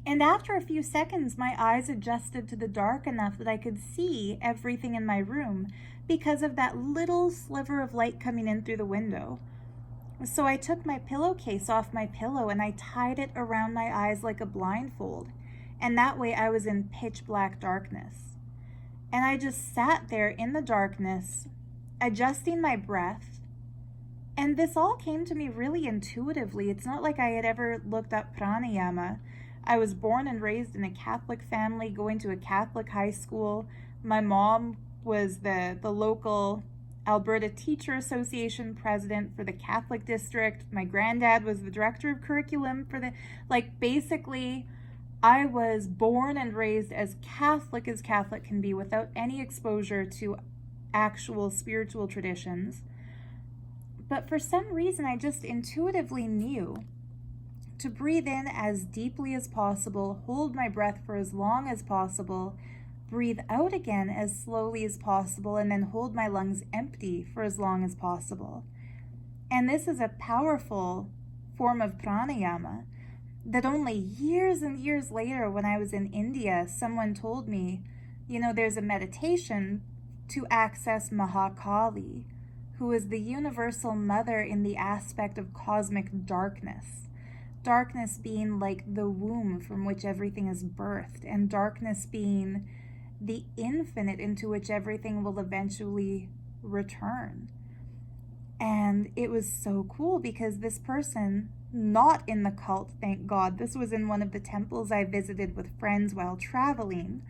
And after a few seconds, my eyes adjusted to the dark enough that I could see everything in my room because of that little sliver of light coming in through the window. So I took my pillowcase off my pillow and I tied it around my eyes like a blindfold. And that way I was in pitch black darkness. And I just sat there in the darkness, adjusting my breath. And this all came to me really intuitively. It's not like I had ever looked up pranayama. I was born and raised in a Catholic family, going to a Catholic high school. My mom was the local Alberta Teacher Association president for the Catholic district. My granddad was the director of curriculum for basically, I was born and raised as Catholic can be without any exposure to actual spiritual traditions. But for some reason, I just intuitively knew to breathe in as deeply as possible, hold my breath for as long as possible, breathe out again as slowly as possible, and then hold my lungs empty for as long as possible. And this is a powerful form of pranayama that only years and years later, when I was in India, someone told me, there's a meditation to access Mahakali, who is the universal mother in the aspect of cosmic darkness. Darkness being like the womb from which everything is birthed, and darkness being the infinite into which everything will eventually return. And it was so cool because this person, not in the cult, thank God, this was in one of the temples I visited with friends while traveling,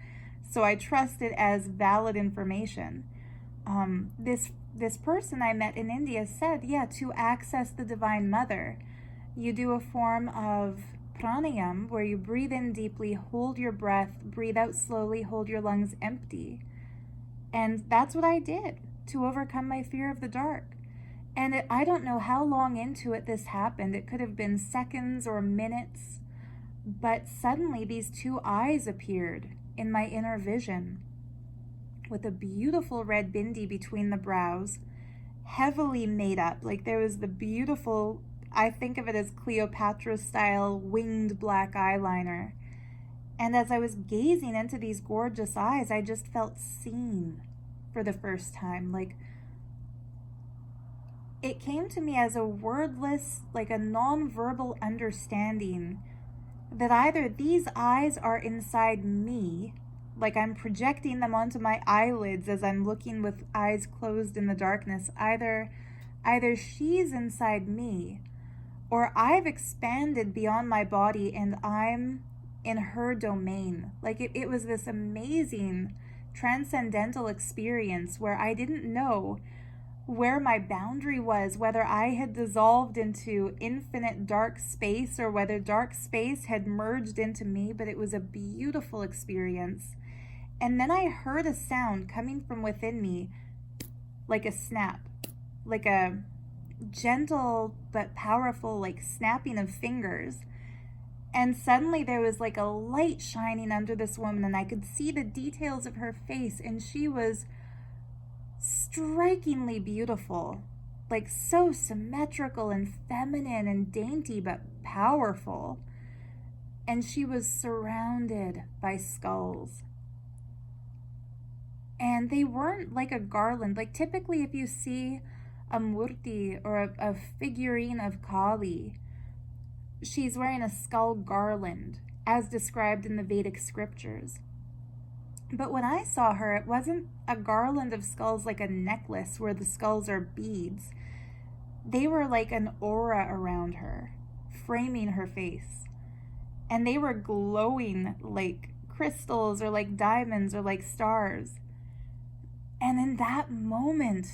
so I trust it as valid information. This person I met in India said, to access the Divine Mother, you do a form of pranayam where you breathe in deeply, hold your breath, breathe out slowly, hold your lungs empty. And that's what I did to overcome my fear of the dark. And I don't know how long into it this happened. It could have been seconds or minutes. But suddenly these two eyes appeared in my inner vision with a beautiful red bindi between the brows, heavily made up. Like there was the beautiful, I think of it as Cleopatra style winged black eyeliner. And as I was gazing into these gorgeous eyes, I just felt seen for the first time. Like it came to me as a wordless, like a non-verbal understanding that either these eyes are inside me, like I'm projecting them onto my eyelids as I'm looking with eyes closed in the darkness, either she's inside me, or I've expanded beyond my body and I'm in her domain. Like it was this amazing transcendental experience where I didn't know where my boundary was, whether I had dissolved into infinite dark space or whether dark space had merged into me, but it was a beautiful experience. And then I heard a sound coming from within me, like a snap, like a gentle but powerful, like snapping of fingers. And suddenly there was like a light shining under this woman, and I could see the details of her face, and she was strikingly beautiful, like so symmetrical and feminine and dainty but powerful. And she was surrounded by skulls. And they weren't like a garland. Like typically if you see a murti or a figurine of Kali, she's wearing a skull garland as described in the Vedic scriptures. But when I saw her, it wasn't a garland of skulls like a necklace where the skulls are beads. They were like an aura around her, framing her face. And they were glowing like crystals or like diamonds or like stars. And in that moment,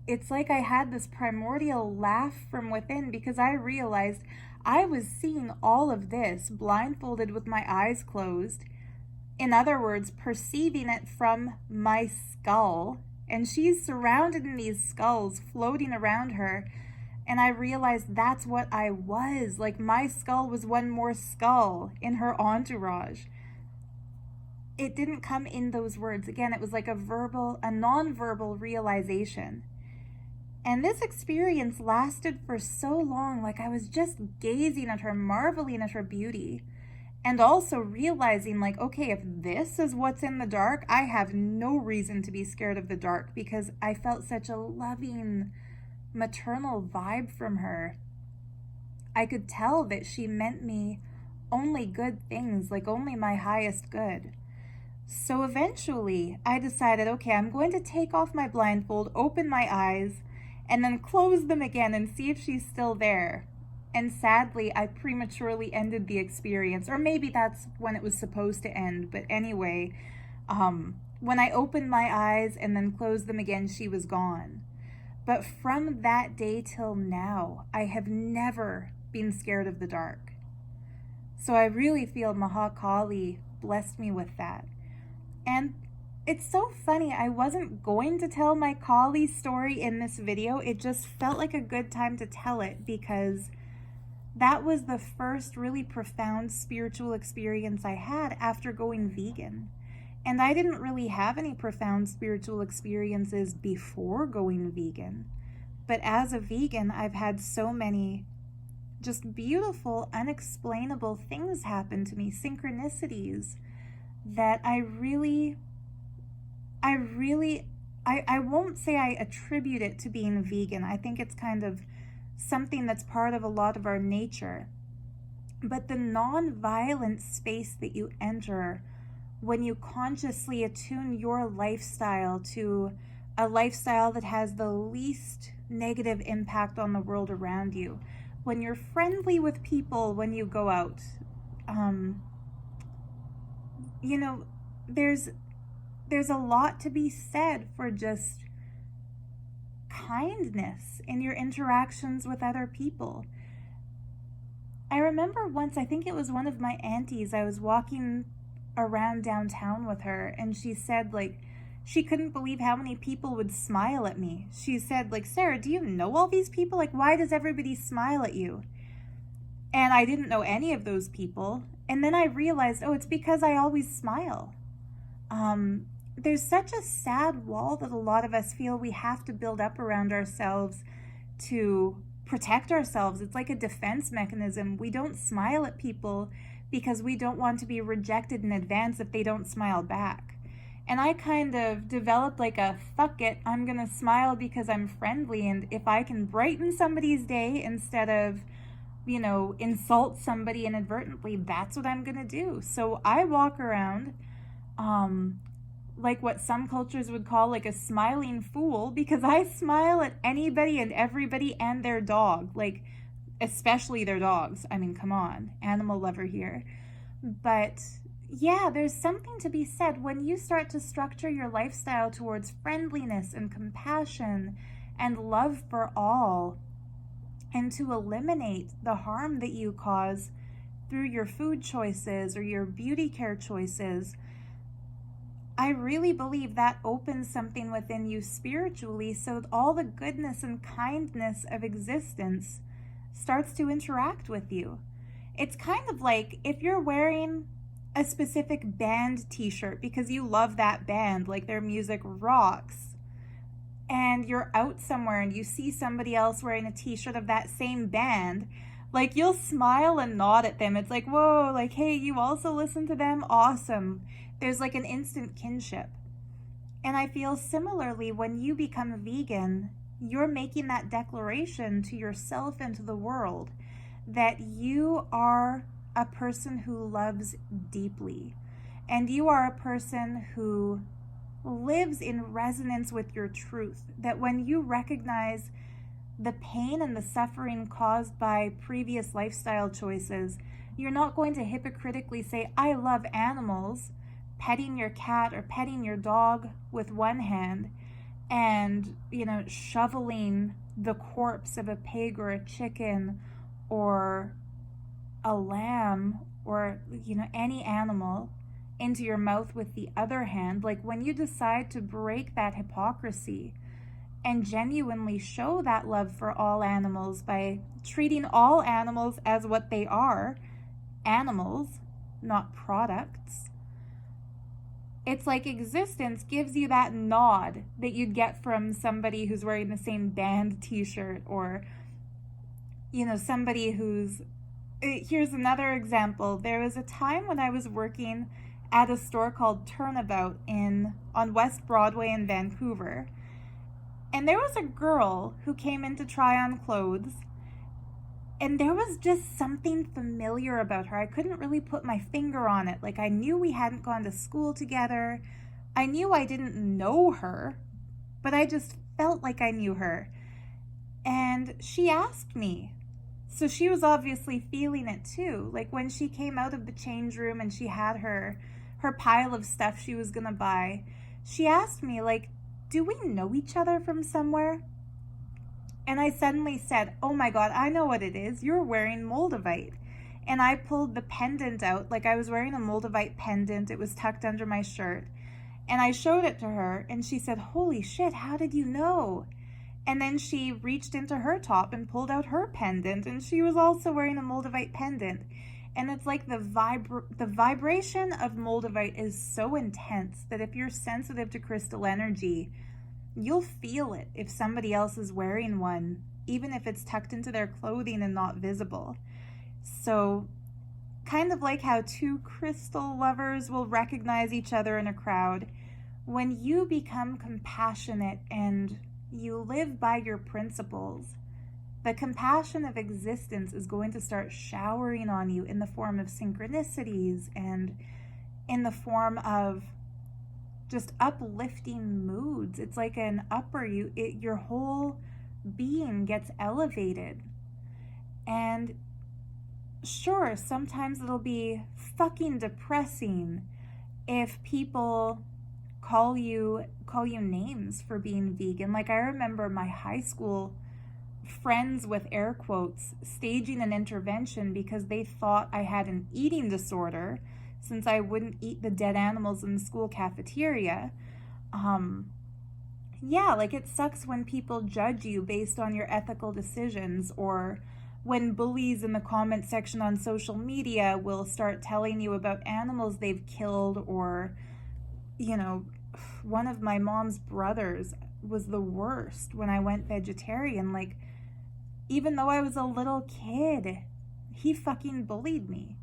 it's like I had this primordial laugh from within because I realized I was seeing all of this blindfolded with my eyes closed. In other words, perceiving it from my skull And she's surrounded in these skulls floating around her. And I realized that's what I was. Like, my skull was one more skull in her entourage. It didn't come in those words. Again, it was like a non-verbal realization. And this experience lasted for so long. Like, I was just gazing at her, marveling at her beauty. And also realizing, like, okay, if this is what's in the dark, I have no reason to be scared of the dark, because I felt such a loving, maternal vibe from her. I could tell that she meant me only good things, like only my highest good. So eventually I decided, okay, I'm going to take off my blindfold, open my eyes, and then close them again and see if she's still there. And sadly, I prematurely ended the experience, or maybe that's when it was supposed to end. But anyway, when I opened my eyes and then closed them again, she was gone. But from that day till now, I have never been scared of the dark. So I really feel Mahakali blessed me with that. And it's so funny, I wasn't going to tell my Kali story in this video. It just felt like a good time to tell it, because that was the first really profound spiritual experience I had after going vegan. And I didn't really have any profound spiritual experiences before going vegan. But as a vegan, I've had so many just beautiful, unexplainable things happen to me, synchronicities, that I won't say I attribute it to being vegan. I think it's kind of something that's part of a lot of our nature. But the non-violent space that you enter when you consciously attune your lifestyle to a lifestyle that has the least negative impact on the world around you, when you're friendly with people when you go out, there's a lot to be said for just kindness in your interactions with other people. I remember once, I think it was one of my aunties, I was walking around downtown with her, and she said, like, she couldn't believe how many people would smile at me. She said, like, Sarah, do you know all these people? Like, why does everybody smile at you? And I didn't know any of those people. And then I realized, oh, it's because I always smile. There's such a sad wall that a lot of us feel we have to build up around ourselves to protect ourselves. It's like a defense mechanism. We don't smile at people because we don't want to be rejected in advance if they don't smile back. And I kind of developed like a fuck it, I'm gonna smile because I'm friendly, and if I can brighten somebody's day instead of, insult somebody inadvertently, that's what I'm gonna do. So I walk around like what some cultures would call like a smiling fool, because I smile at anybody and everybody and their dog, like especially their dogs. I mean, come on, animal lover here. But yeah, there's something to be said when you start to structure your lifestyle towards friendliness and compassion and love for all, and to eliminate the harm that you cause through your food choices or your beauty care choices. I really believe that opens something within you spiritually, so that all the goodness and kindness of existence starts to interact with you. It's kind of like if you're wearing a specific band t-shirt because you love that band, like their music rocks, and you're out somewhere and you see somebody else wearing a t-shirt of that same band, like you'll smile and nod at them. It's like, whoa, like, hey, you also listen to them? Awesome. There's like an instant kinship. And I feel similarly, when you become vegan, you're making that declaration to yourself and to the world that you are a person who loves deeply, and you are a person who lives in resonance with your truth, that when you recognize the pain and the suffering caused by previous lifestyle choices, you're not going to hypocritically say, I love animals, petting your cat or petting your dog with one hand, and shoveling the corpse of a pig or a chicken or a lamb or any animal into your mouth with the other hand. Like when you decide to break that hypocrisy and genuinely show that love for all animals by treating all animals as what they are, animals, not products. It's like existence gives you that nod that you'd get from somebody who's wearing the same band t-shirt, or, you know, somebody who's... Here's another example. There was a time when I was working at a store called Turnabout on West Broadway in Vancouver. And there was a girl who came in to try on clothes, and there was just something familiar about her. I couldn't really put my finger on it. Like, I knew we hadn't gone to school together. I knew I didn't know her, but I just felt like I knew her. And she asked me. So she was obviously feeling it too. Like when she came out of the change room and she had her pile of stuff she was gonna buy, she asked me, like, do we know each other from somewhere? And I suddenly said, oh my God, I know what it is. You're wearing Moldavite. And I pulled the pendant out. Like, I was wearing a Moldavite pendant. It was tucked under my shirt. And I showed it to her, and she said, holy shit, how did you know? And then she reached into her top and pulled out her pendant, and she was also wearing a Moldavite pendant. And it's like the vibration of Moldavite is so intense that if you're sensitive to crystal energy, you'll feel it if somebody else is wearing one, even if it's tucked into their clothing and not visible. So kind of like how two crystal lovers will recognize each other in a crowd, when you become compassionate and you live by your principles, the compassion of existence is going to start showering on you in the form of synchronicities and in the form of just uplifting moods. It's like an your whole being gets elevated. And sure, sometimes it'll be fucking depressing if people call you names for being vegan. Like, I remember my high school friends, with air quotes, staging an intervention because they thought I had an eating disorder since I wouldn't eat the dead animals in the school cafeteria. Yeah, like, it sucks when people judge you based on your ethical decisions, or when bullies in the comment section on social media will start telling you about animals they've killed. Or, you know, one of my mom's brothers was the worst when I went vegetarian. Like, even though I was a little kid, he fucking bullied me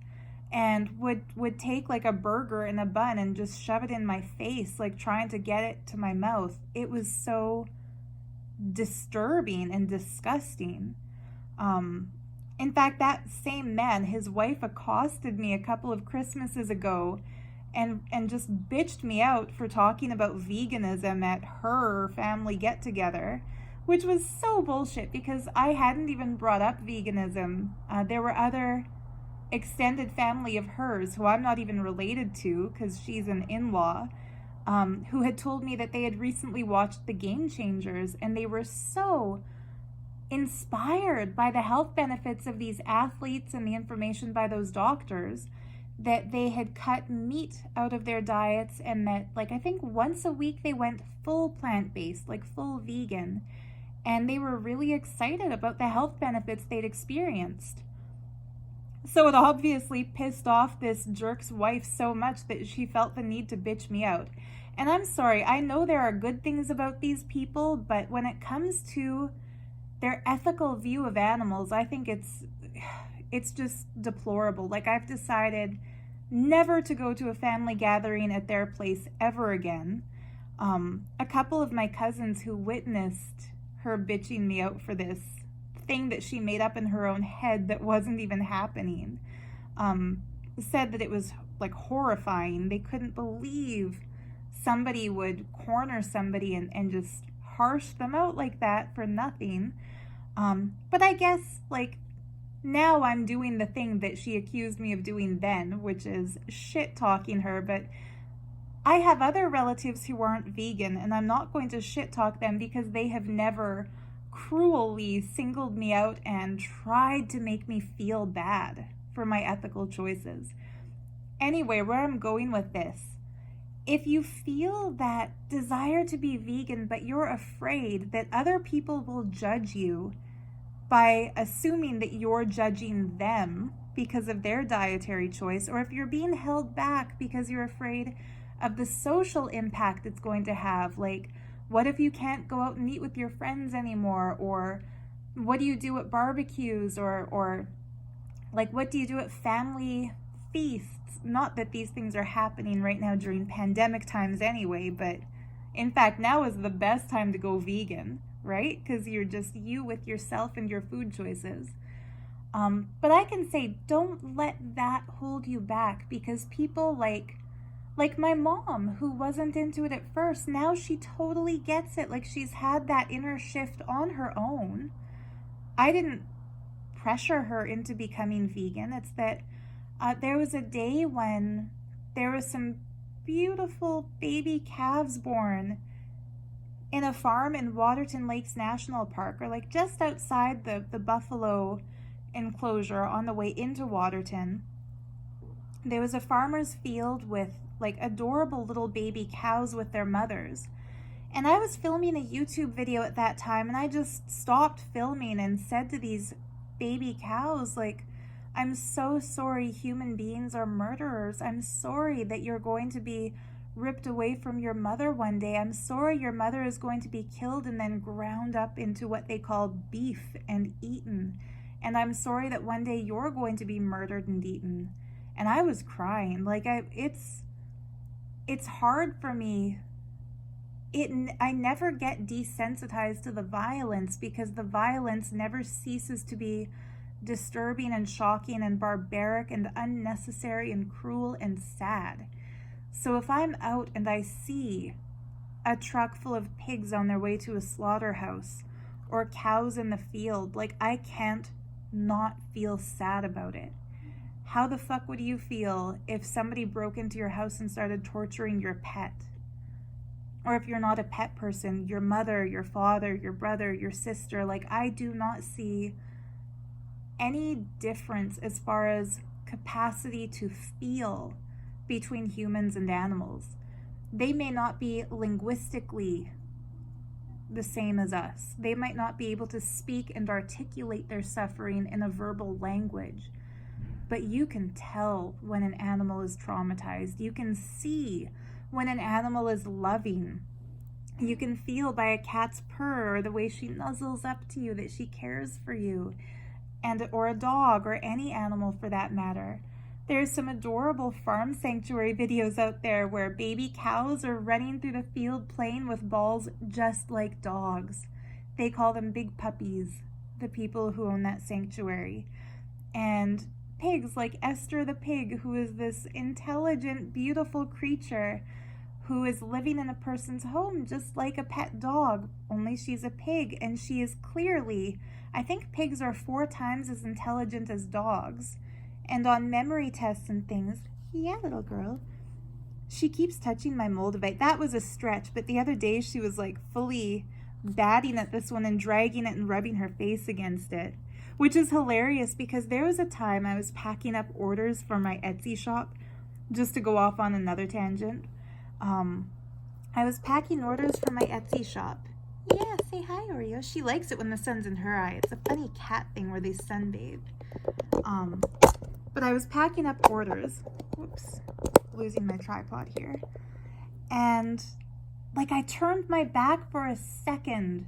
and would take like a burger and a bun and just shove it in my face, like trying to get it to my mouth. It was so disturbing and disgusting. In fact, that same man, his wife accosted me a couple of Christmases ago and just bitched me out for talking about veganism at her family get-together, which was so bullshit because I hadn't even brought up veganism. There were other extended family of hers who I'm not even related to because she's an in-law, who had told me that they had recently watched The Game Changers and they were so inspired by the health benefits of these athletes and the information by those doctors that they had cut meat out of their diets, and that, like, I think once a week they went full plant-based, like full vegan, and they were really excited about the health benefits they'd experienced. So it obviously pissed off this jerk's wife so much that she felt the need to bitch me out. And I'm sorry, I know there are good things about these people, but when it comes to their ethical view of animals, I think it's just deplorable. Like, I've decided never to go to a family gathering at their place ever again. A couple of my cousins who witnessed her bitching me out for this thing that she made up in her own head that wasn't even happening, said that it was like horrifying. They couldn't believe somebody would corner somebody and just harsh them out like that for nothing. But I guess, like, now I'm doing the thing that she accused me of doing then, which is shit talking her. But I have other relatives who aren't vegan, and I'm not going to shit talk them because they have never cruelly singled me out and tried to make me feel bad for my ethical choices. Anyway, where I'm going with this, if you feel that desire to be vegan, but you're afraid that other people will judge you by assuming that you're judging them because of their dietary choice, or if you're being held back because you're afraid of the social impact it's going to have, like, what if you can't go out and eat with your friends anymore, or what do you do at barbecues, or like, what do you do at family feasts? Not that these things are happening right now during pandemic times anyway, but in fact, now is the best time to go vegan, right? Because you're just you with yourself and your food choices. But I can say, don't let that hold you back, because people like my mom, who wasn't into it at first, now she totally gets it. Like, she's had that inner shift on her own. I didn't pressure her into becoming vegan. It's that there was a day when there was some beautiful baby calves born in a farm in Waterton Lakes National Park, or like just outside the buffalo enclosure on the way into Waterton. There was a farmer's field with like adorable little baby cows with their mothers. And I was filming a YouTube video at that time, and I just stopped filming and said to these baby cows, like, I'm so sorry human beings are murderers. I'm sorry that you're going to be ripped away from your mother one day. I'm sorry your mother is going to be killed and then ground up into what they call beef and eaten. And I'm sorry that one day you're going to be murdered and eaten. And I was crying. Like, it's hard for me. I never get desensitized to the violence, because the violence never ceases to be disturbing and shocking and barbaric and unnecessary and cruel and sad. So if I'm out and I see a truck full of pigs on their way to a slaughterhouse, or cows in the field, like, I can't not feel sad about it. How the fuck would you feel if somebody broke into your house and started torturing your pet? Or if you're not a pet person, your mother, your father, your brother, your sister. Like, I do not see any difference as far as capacity to feel between humans and animals. They may not be linguistically the same as us. They might not be able to speak and articulate their suffering in a verbal language. But you can tell when an animal is traumatized. You can see when an animal is loving. You can feel by a cat's purr, or the way she nuzzles up to you, that she cares for you. Or a dog, or any animal for that matter. There's some adorable farm sanctuary videos out there where baby cows are running through the field playing with balls just like dogs. They call them big puppies, the people who own that sanctuary. And pigs, like Esther the pig, who is this intelligent, beautiful creature who is living in a person's home just like a pet dog, only she's a pig, and she is clearly, I think pigs are 4 times as intelligent as dogs. And on memory tests and things, yeah, little girl, she keeps touching my Moldavite. That was a stretch, but the other day she was like fully batting at this one and dragging it and rubbing her face against it, which is hilarious, because there was a time I was packing up orders for my Etsy shop, just to go off on another tangent. I was packing orders for my Etsy shop. Yeah, say hi, Oreo. She likes it when the sun's in her eye. It's a funny cat thing where they sunbathe. But I was packing up orders. Whoops, losing my tripod here. And like, I turned my back for a second,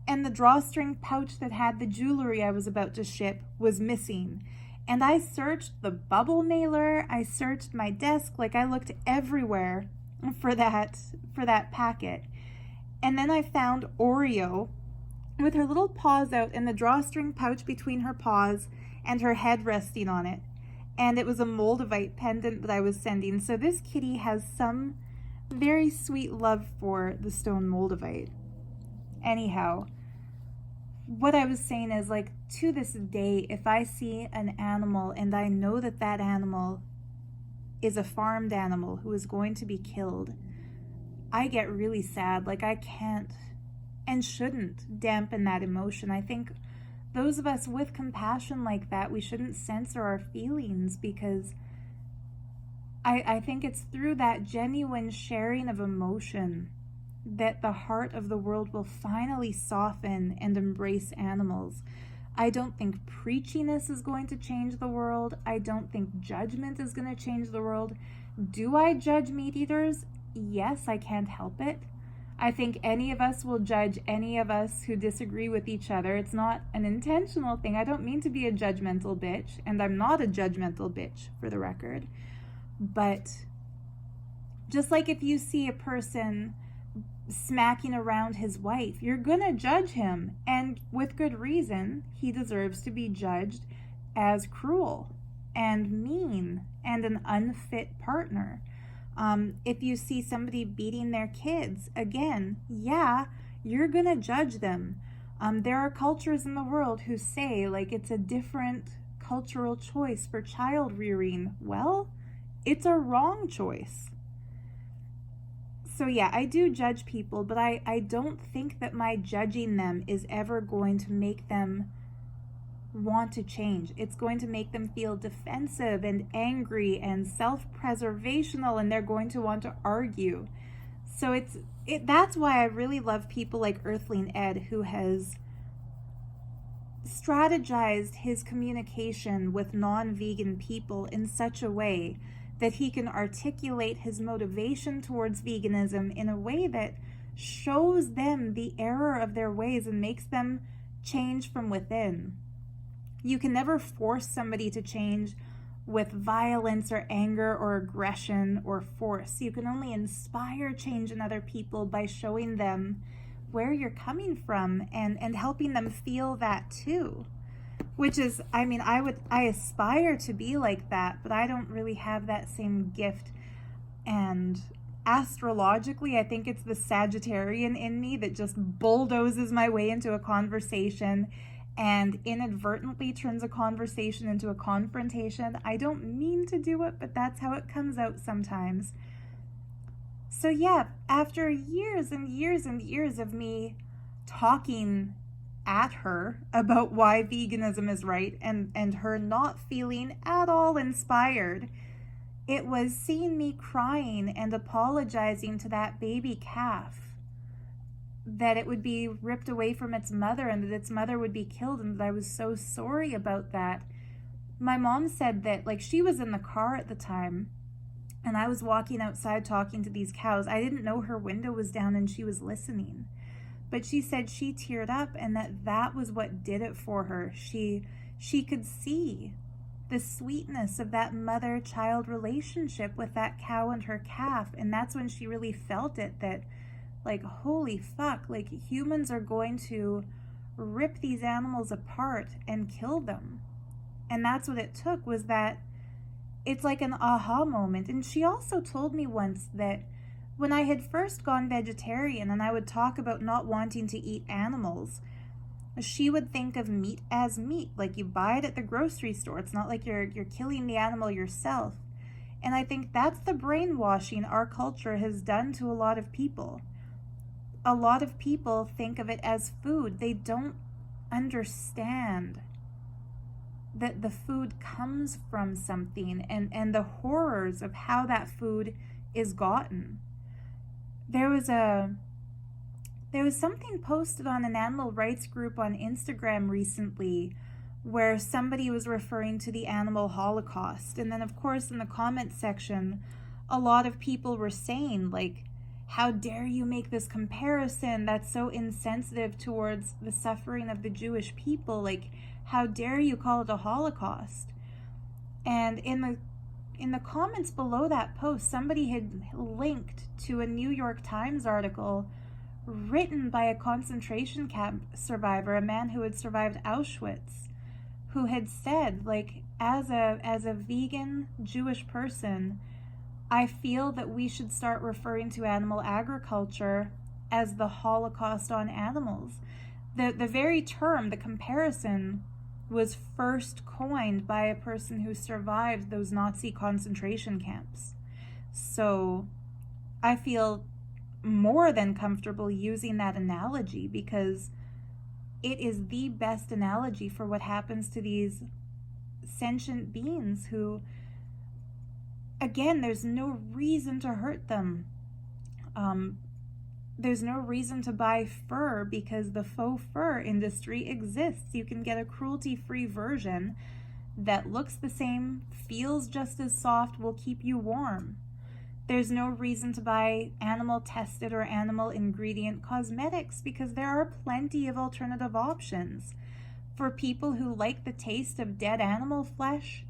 and the drawstring pouch that had the jewelry I was about to ship was missing. And I searched the bubble mailer, I searched my desk, like, I looked everywhere for that packet. And then I found Oreo with her little paws out and the drawstring pouch between her paws and her head resting on it. And it was a Moldavite pendant that I was sending. So this kitty has some very sweet love for the stone Moldavite. Anyhow, what I was saying is, like, to this day, if I see an animal and I know that that animal is a farmed animal who is going to be killed, I get really sad. Like, I can't and shouldn't dampen that emotion. I think those of us with compassion like that, we shouldn't censor our feelings, because I think it's through that genuine sharing of emotion that the heart of the world will finally soften and embrace animals. I don't think preachiness is going to change the world. I don't think judgment is going to change the world. Do I judge meat eaters? Yes, I can't help it. I think any of us will judge any of us who disagree with each other. It's not an intentional thing. I don't mean to be a judgmental bitch, and I'm not a judgmental bitch, for the record. But just like if you see a person smacking around his wife, you're gonna judge him, and with good reason. He deserves to be judged as cruel and mean and an unfit partner. If you see somebody beating their kids, again, yeah, you're gonna judge them. There are cultures in the world who say, like, it's a different cultural choice for child rearing. Well, it's a wrong choice. So yeah, I do judge people, but I don't think that my judging them is ever going to make them want to change. It's going to make them feel defensive and angry and self-preservational, and they're going to want to argue. So that's why I really love people like Earthling Ed, who has strategized his communication with non-vegan people in such a way that he can articulate his motivation towards veganism in a way that shows them the error of their ways and makes them change from within. You can never force somebody to change with violence or anger or aggression or force. You can only inspire change in other people by showing them where you're coming from and helping them feel that too. Which is, I mean, I aspire to be like that, but I don't really have that same gift. And astrologically, I think it's the Sagittarian in me that just bulldozes my way into a conversation and inadvertently turns a conversation into a confrontation. I don't mean to do it, but that's how it comes out sometimes. So yeah, after years and years and years of me talking at her about why veganism is right and her not feeling at all inspired, it was seeing me crying and apologizing to that baby calf that it would be ripped away from its mother and that its mother would be killed, and that I was so sorry about that. My mom said that, like, she was in the car at the time and I was walking outside talking to these cows. I didn't know her window was down and she was listening. But she said she teared up and that was what did it for her. She could see the sweetness of that mother-child relationship with that cow and her calf. And that's when she really felt it, that, like, holy fuck, like, humans are going to rip these animals apart and kill them. And that's what it took, was that it's like an aha moment. And she also told me once that when I had first gone vegetarian and I would talk about not wanting to eat animals, she would think of meat as meat, like you buy it at the grocery store. It's not like you're killing the animal yourself. And I think that's the brainwashing our culture has done to a lot of people. A lot of people think of it as food. They don't understand that the food comes from something and the horrors of how that food is gotten. There was something posted on an animal rights group on Instagram recently where somebody was referring to the animal Holocaust. And then, of course, in the comments section, a lot of people were saying, like, how dare you make this comparison? That's so insensitive towards the suffering of the Jewish people. Like, how dare you call it a Holocaust? And in the comments below that post, somebody had linked to a New York Times article written by a concentration camp survivor, a man who had survived Auschwitz, who had said, like, as a vegan Jewish person, I feel that we should start referring to animal agriculture as the Holocaust on animals. The very term, the comparison, was first coined by a person who survived those Nazi concentration camps. So I feel more than comfortable using that analogy because it is the best analogy for what happens to these sentient beings who, again, there's no reason to hurt them. There's no reason to buy fur because the faux fur industry exists. You can get a cruelty-free version that looks the same, feels just as soft, will keep you warm. There's no reason to buy animal tested or animal ingredient cosmetics because there are plenty of alternative options. For people who like the taste of dead animal flesh,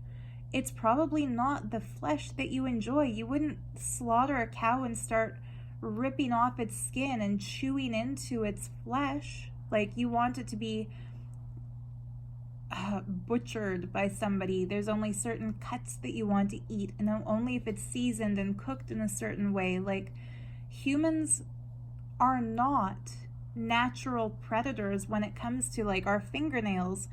it's probably not the flesh that you enjoy. You wouldn't slaughter a cow and start ripping off its skin and chewing into its flesh. Like, you want it to be butchered by somebody. There's only certain cuts that you want to eat, and only if it's seasoned and cooked in a certain way. Like, humans are not natural predators when it comes to like our fingernails.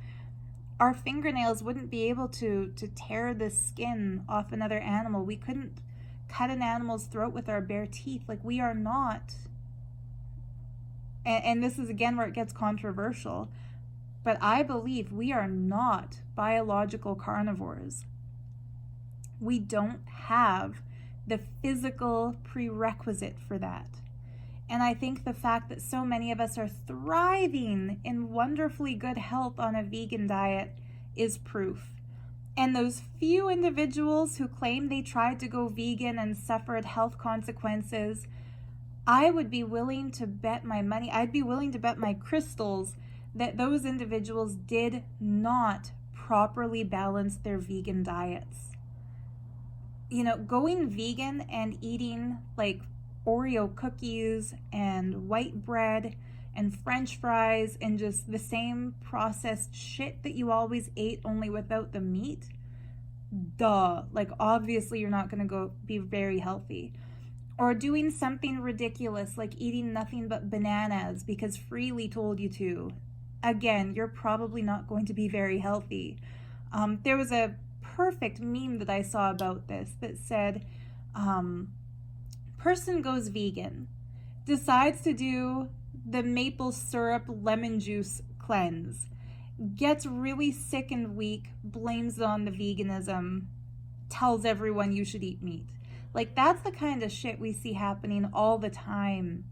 Our fingernails wouldn't be able to tear the skin off another animal. We couldn't cut an animal's throat with our bare teeth. Like, we are not, and this is again where it gets controversial, but I believe we are not biological carnivores. We don't have the physical prerequisite for that. And I think the fact that so many of us are thriving in wonderfully good health on a vegan diet is proof. And those few individuals who claim they tried to go vegan and suffered health consequences, I would be willing to bet my money, I'd be willing to bet my crystals that those individuals did not properly balance their vegan diets. You know, going vegan and eating like Oreo cookies and white bread and French fries and just the same processed shit that you always ate, only without the meat, duh. Like, obviously you're not gonna go be very healthy. Or doing something ridiculous like eating nothing but bananas because Freely told you to. Again, you're probably not going to be very healthy. There was a perfect meme that I saw about this that said, person goes vegan, decides to do the maple syrup lemon juice cleanse, gets really sick and weak, blames it on the veganism, tells everyone you should eat meat. Like, that's the kind of shit we see happening all the time,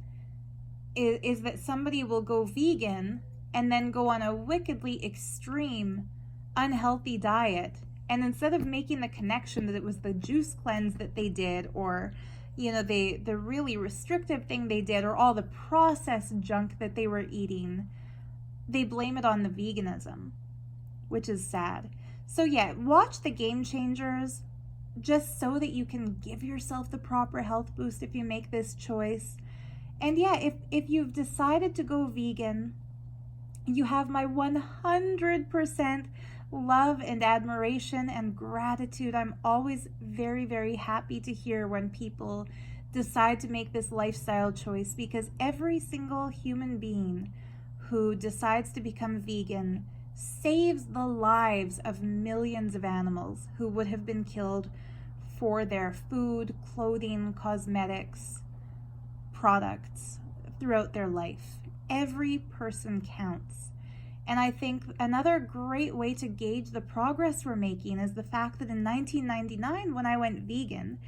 is that somebody will go vegan and then go on a wickedly extreme, unhealthy diet. And instead of making the connection that it was the juice cleanse that they did, or, you know, the really restrictive thing they did, or all the processed junk that they were eating, they blame it on the veganism, which is sad. So yeah, watch the Game Changers just so that you can give yourself the proper health boost if you make this choice. And yeah, if you've decided to go vegan, you have my 100% love and admiration and gratitude. I'm always very, very happy to hear when people decide to make this lifestyle choice, because every single human being who decides to become vegan saves the lives of millions of animals who would have been killed for their food, clothing, cosmetics, products throughout their life. Every person counts. And I think another great way to gauge the progress we're making is the fact that in 1999, when I went vegan,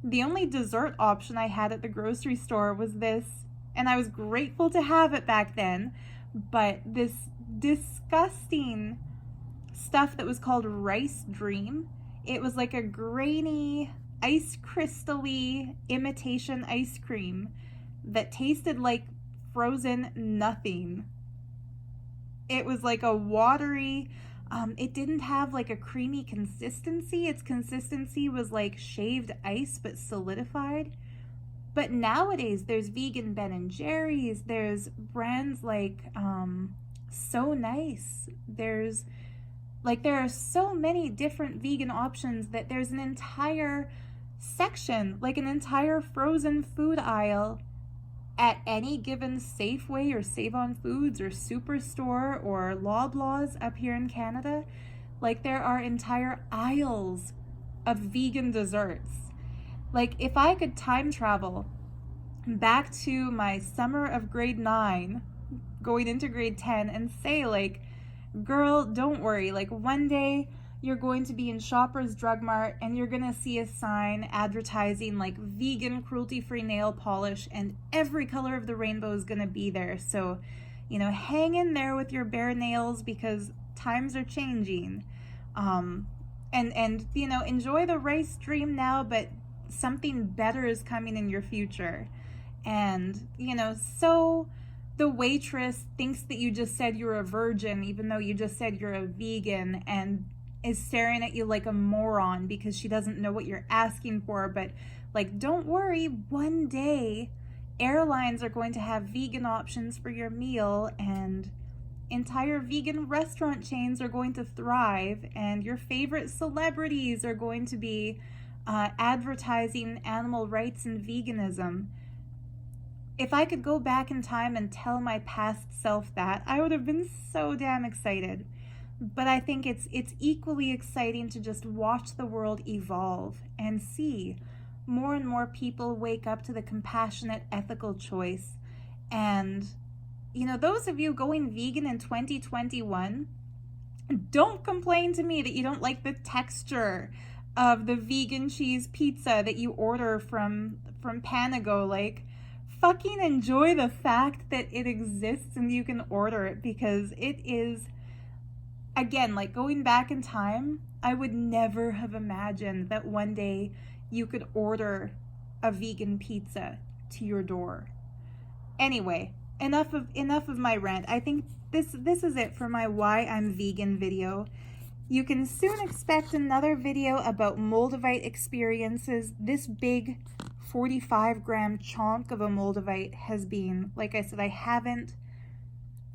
the only dessert option I had at the grocery store was this, and I was grateful to have it back then, but this disgusting stuff that was called Rice Dream. It was like a grainy, ice crystal-y imitation ice cream that tasted like frozen nothing. It was like a watery, it didn't have like a creamy consistency. Its consistency was like shaved ice but solidified. But nowadays there's vegan Ben & Jerry's, there's brands like So Nice, there are so many different vegan options that there's an entire section, like an entire frozen food aisle at any given Safeway or Save-On-Foods or Superstore or Loblaws up here in Canada. Like, there are entire aisles of vegan desserts. Like, if I could time travel back to my summer of grade 9, going into grade 10, and say, like, girl, don't worry, like, one day you're going to be in Shoppers Drug Mart and you're going to see a sign advertising like vegan cruelty-free nail polish, and every color of the rainbow is going to be there. So, you know, hang in there with your bare nails because times are changing. And you know, enjoy the rice dream now, but something better is coming in your future. And, you know, so the waitress thinks that you just said you're a virgin, even though you just said you're a vegan, and is staring at you like a moron because she doesn't know what you're asking for. But like, don't worry, one day airlines are going to have vegan options for your meal, and entire vegan restaurant chains are going to thrive, and your favorite celebrities are going to be advertising animal rights and veganism. If I could go back in time and tell my past self that, I would have been so damn excited. But I think it's equally exciting to just watch the world evolve and see more and more people wake up to the compassionate, ethical choice. And, you know, those of you going vegan in 2021, don't complain to me that you don't like the texture of the vegan cheese pizza that you order from Panago. Like, fucking enjoy the fact that it exists and you can order it, because it is, again, like going back in time, I would never have imagined that one day you could order a vegan pizza to your door. Anyway, enough of my rant. I think this is it for my why I'm vegan video. You can soon expect another video about Moldavite experiences. This big 45-gram chunk of a Moldavite has been, like I said,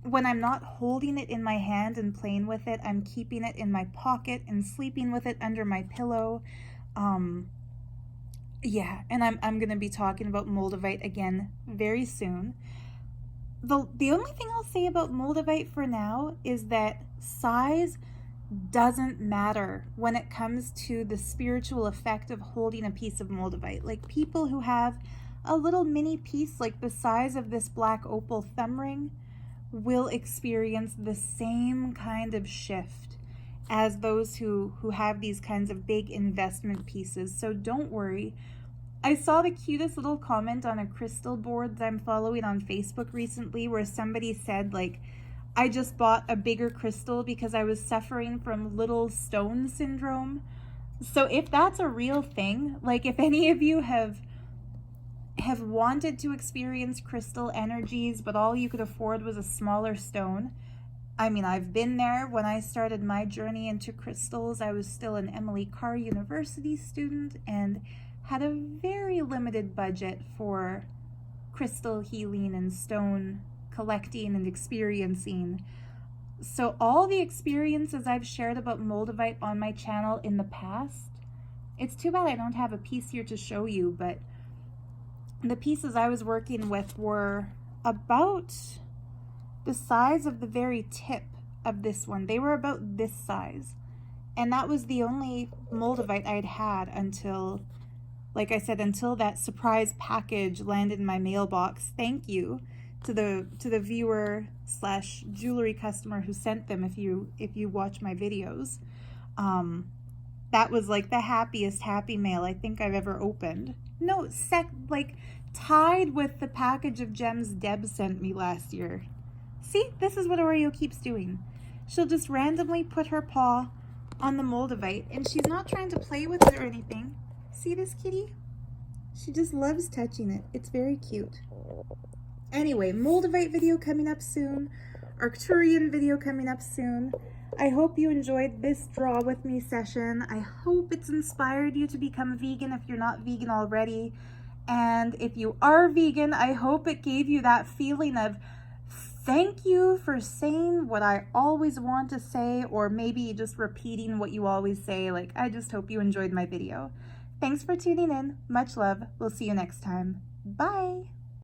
when I'm not holding it in my hand and playing with it, I'm keeping it in my pocket and sleeping with it under my pillow. Yeah, and I'm going to be talking about Moldavite again very soon. The only thing I'll say about Moldavite for now is that size doesn't matter when it comes to the spiritual effect of holding a piece of Moldavite. Like, people who have a little mini piece like the size of this black opal thumb ring will experience the same kind of shift as those who have these kinds of big investment pieces. So don't worry. I saw the cutest little comment on a crystal board that I'm following on Facebook recently, where somebody said, like, I just bought a bigger crystal because I was suffering from little stone syndrome. So if that's a real thing, like, if any of you have wanted to experience crystal energies, but all you could afford was a smaller stone, I mean, I've been there. When I started my journey into crystals, I was still an Emily Carr University student and had a very limited budget for crystal healing and stone collecting and experiencing. So all the experiences I've shared about Moldavite on my channel in the past, it's too bad I don't have a piece here to show you, but the pieces I was working with were about the size of the very tip of this one. They were about this size. And that was the only Moldavite I'd had until, like I said, until that surprise package landed in my mailbox. Thank you to the viewer / jewelry customer who sent them. If you watch my videos, that was like the happiest happy mail I think I've ever opened. No, like tied with the package of gems Deb sent me last year. See, this is what Oreo keeps doing. She'll just randomly put her paw on the Moldavite, and she's not trying to play with it or anything. See this kitty? She just loves touching it. It's very cute. Anyway, Moldavite video coming up soon. Arcturian video coming up soon. I hope you enjoyed this draw with me session. I hope it's inspired you to become vegan if you're not vegan already. And if you are vegan, I hope it gave you that feeling of thank you for saying what I always want to say, or maybe just repeating what you always say. Like, I just hope you enjoyed my video. Thanks for tuning in. Much love. We'll see you next time. Bye.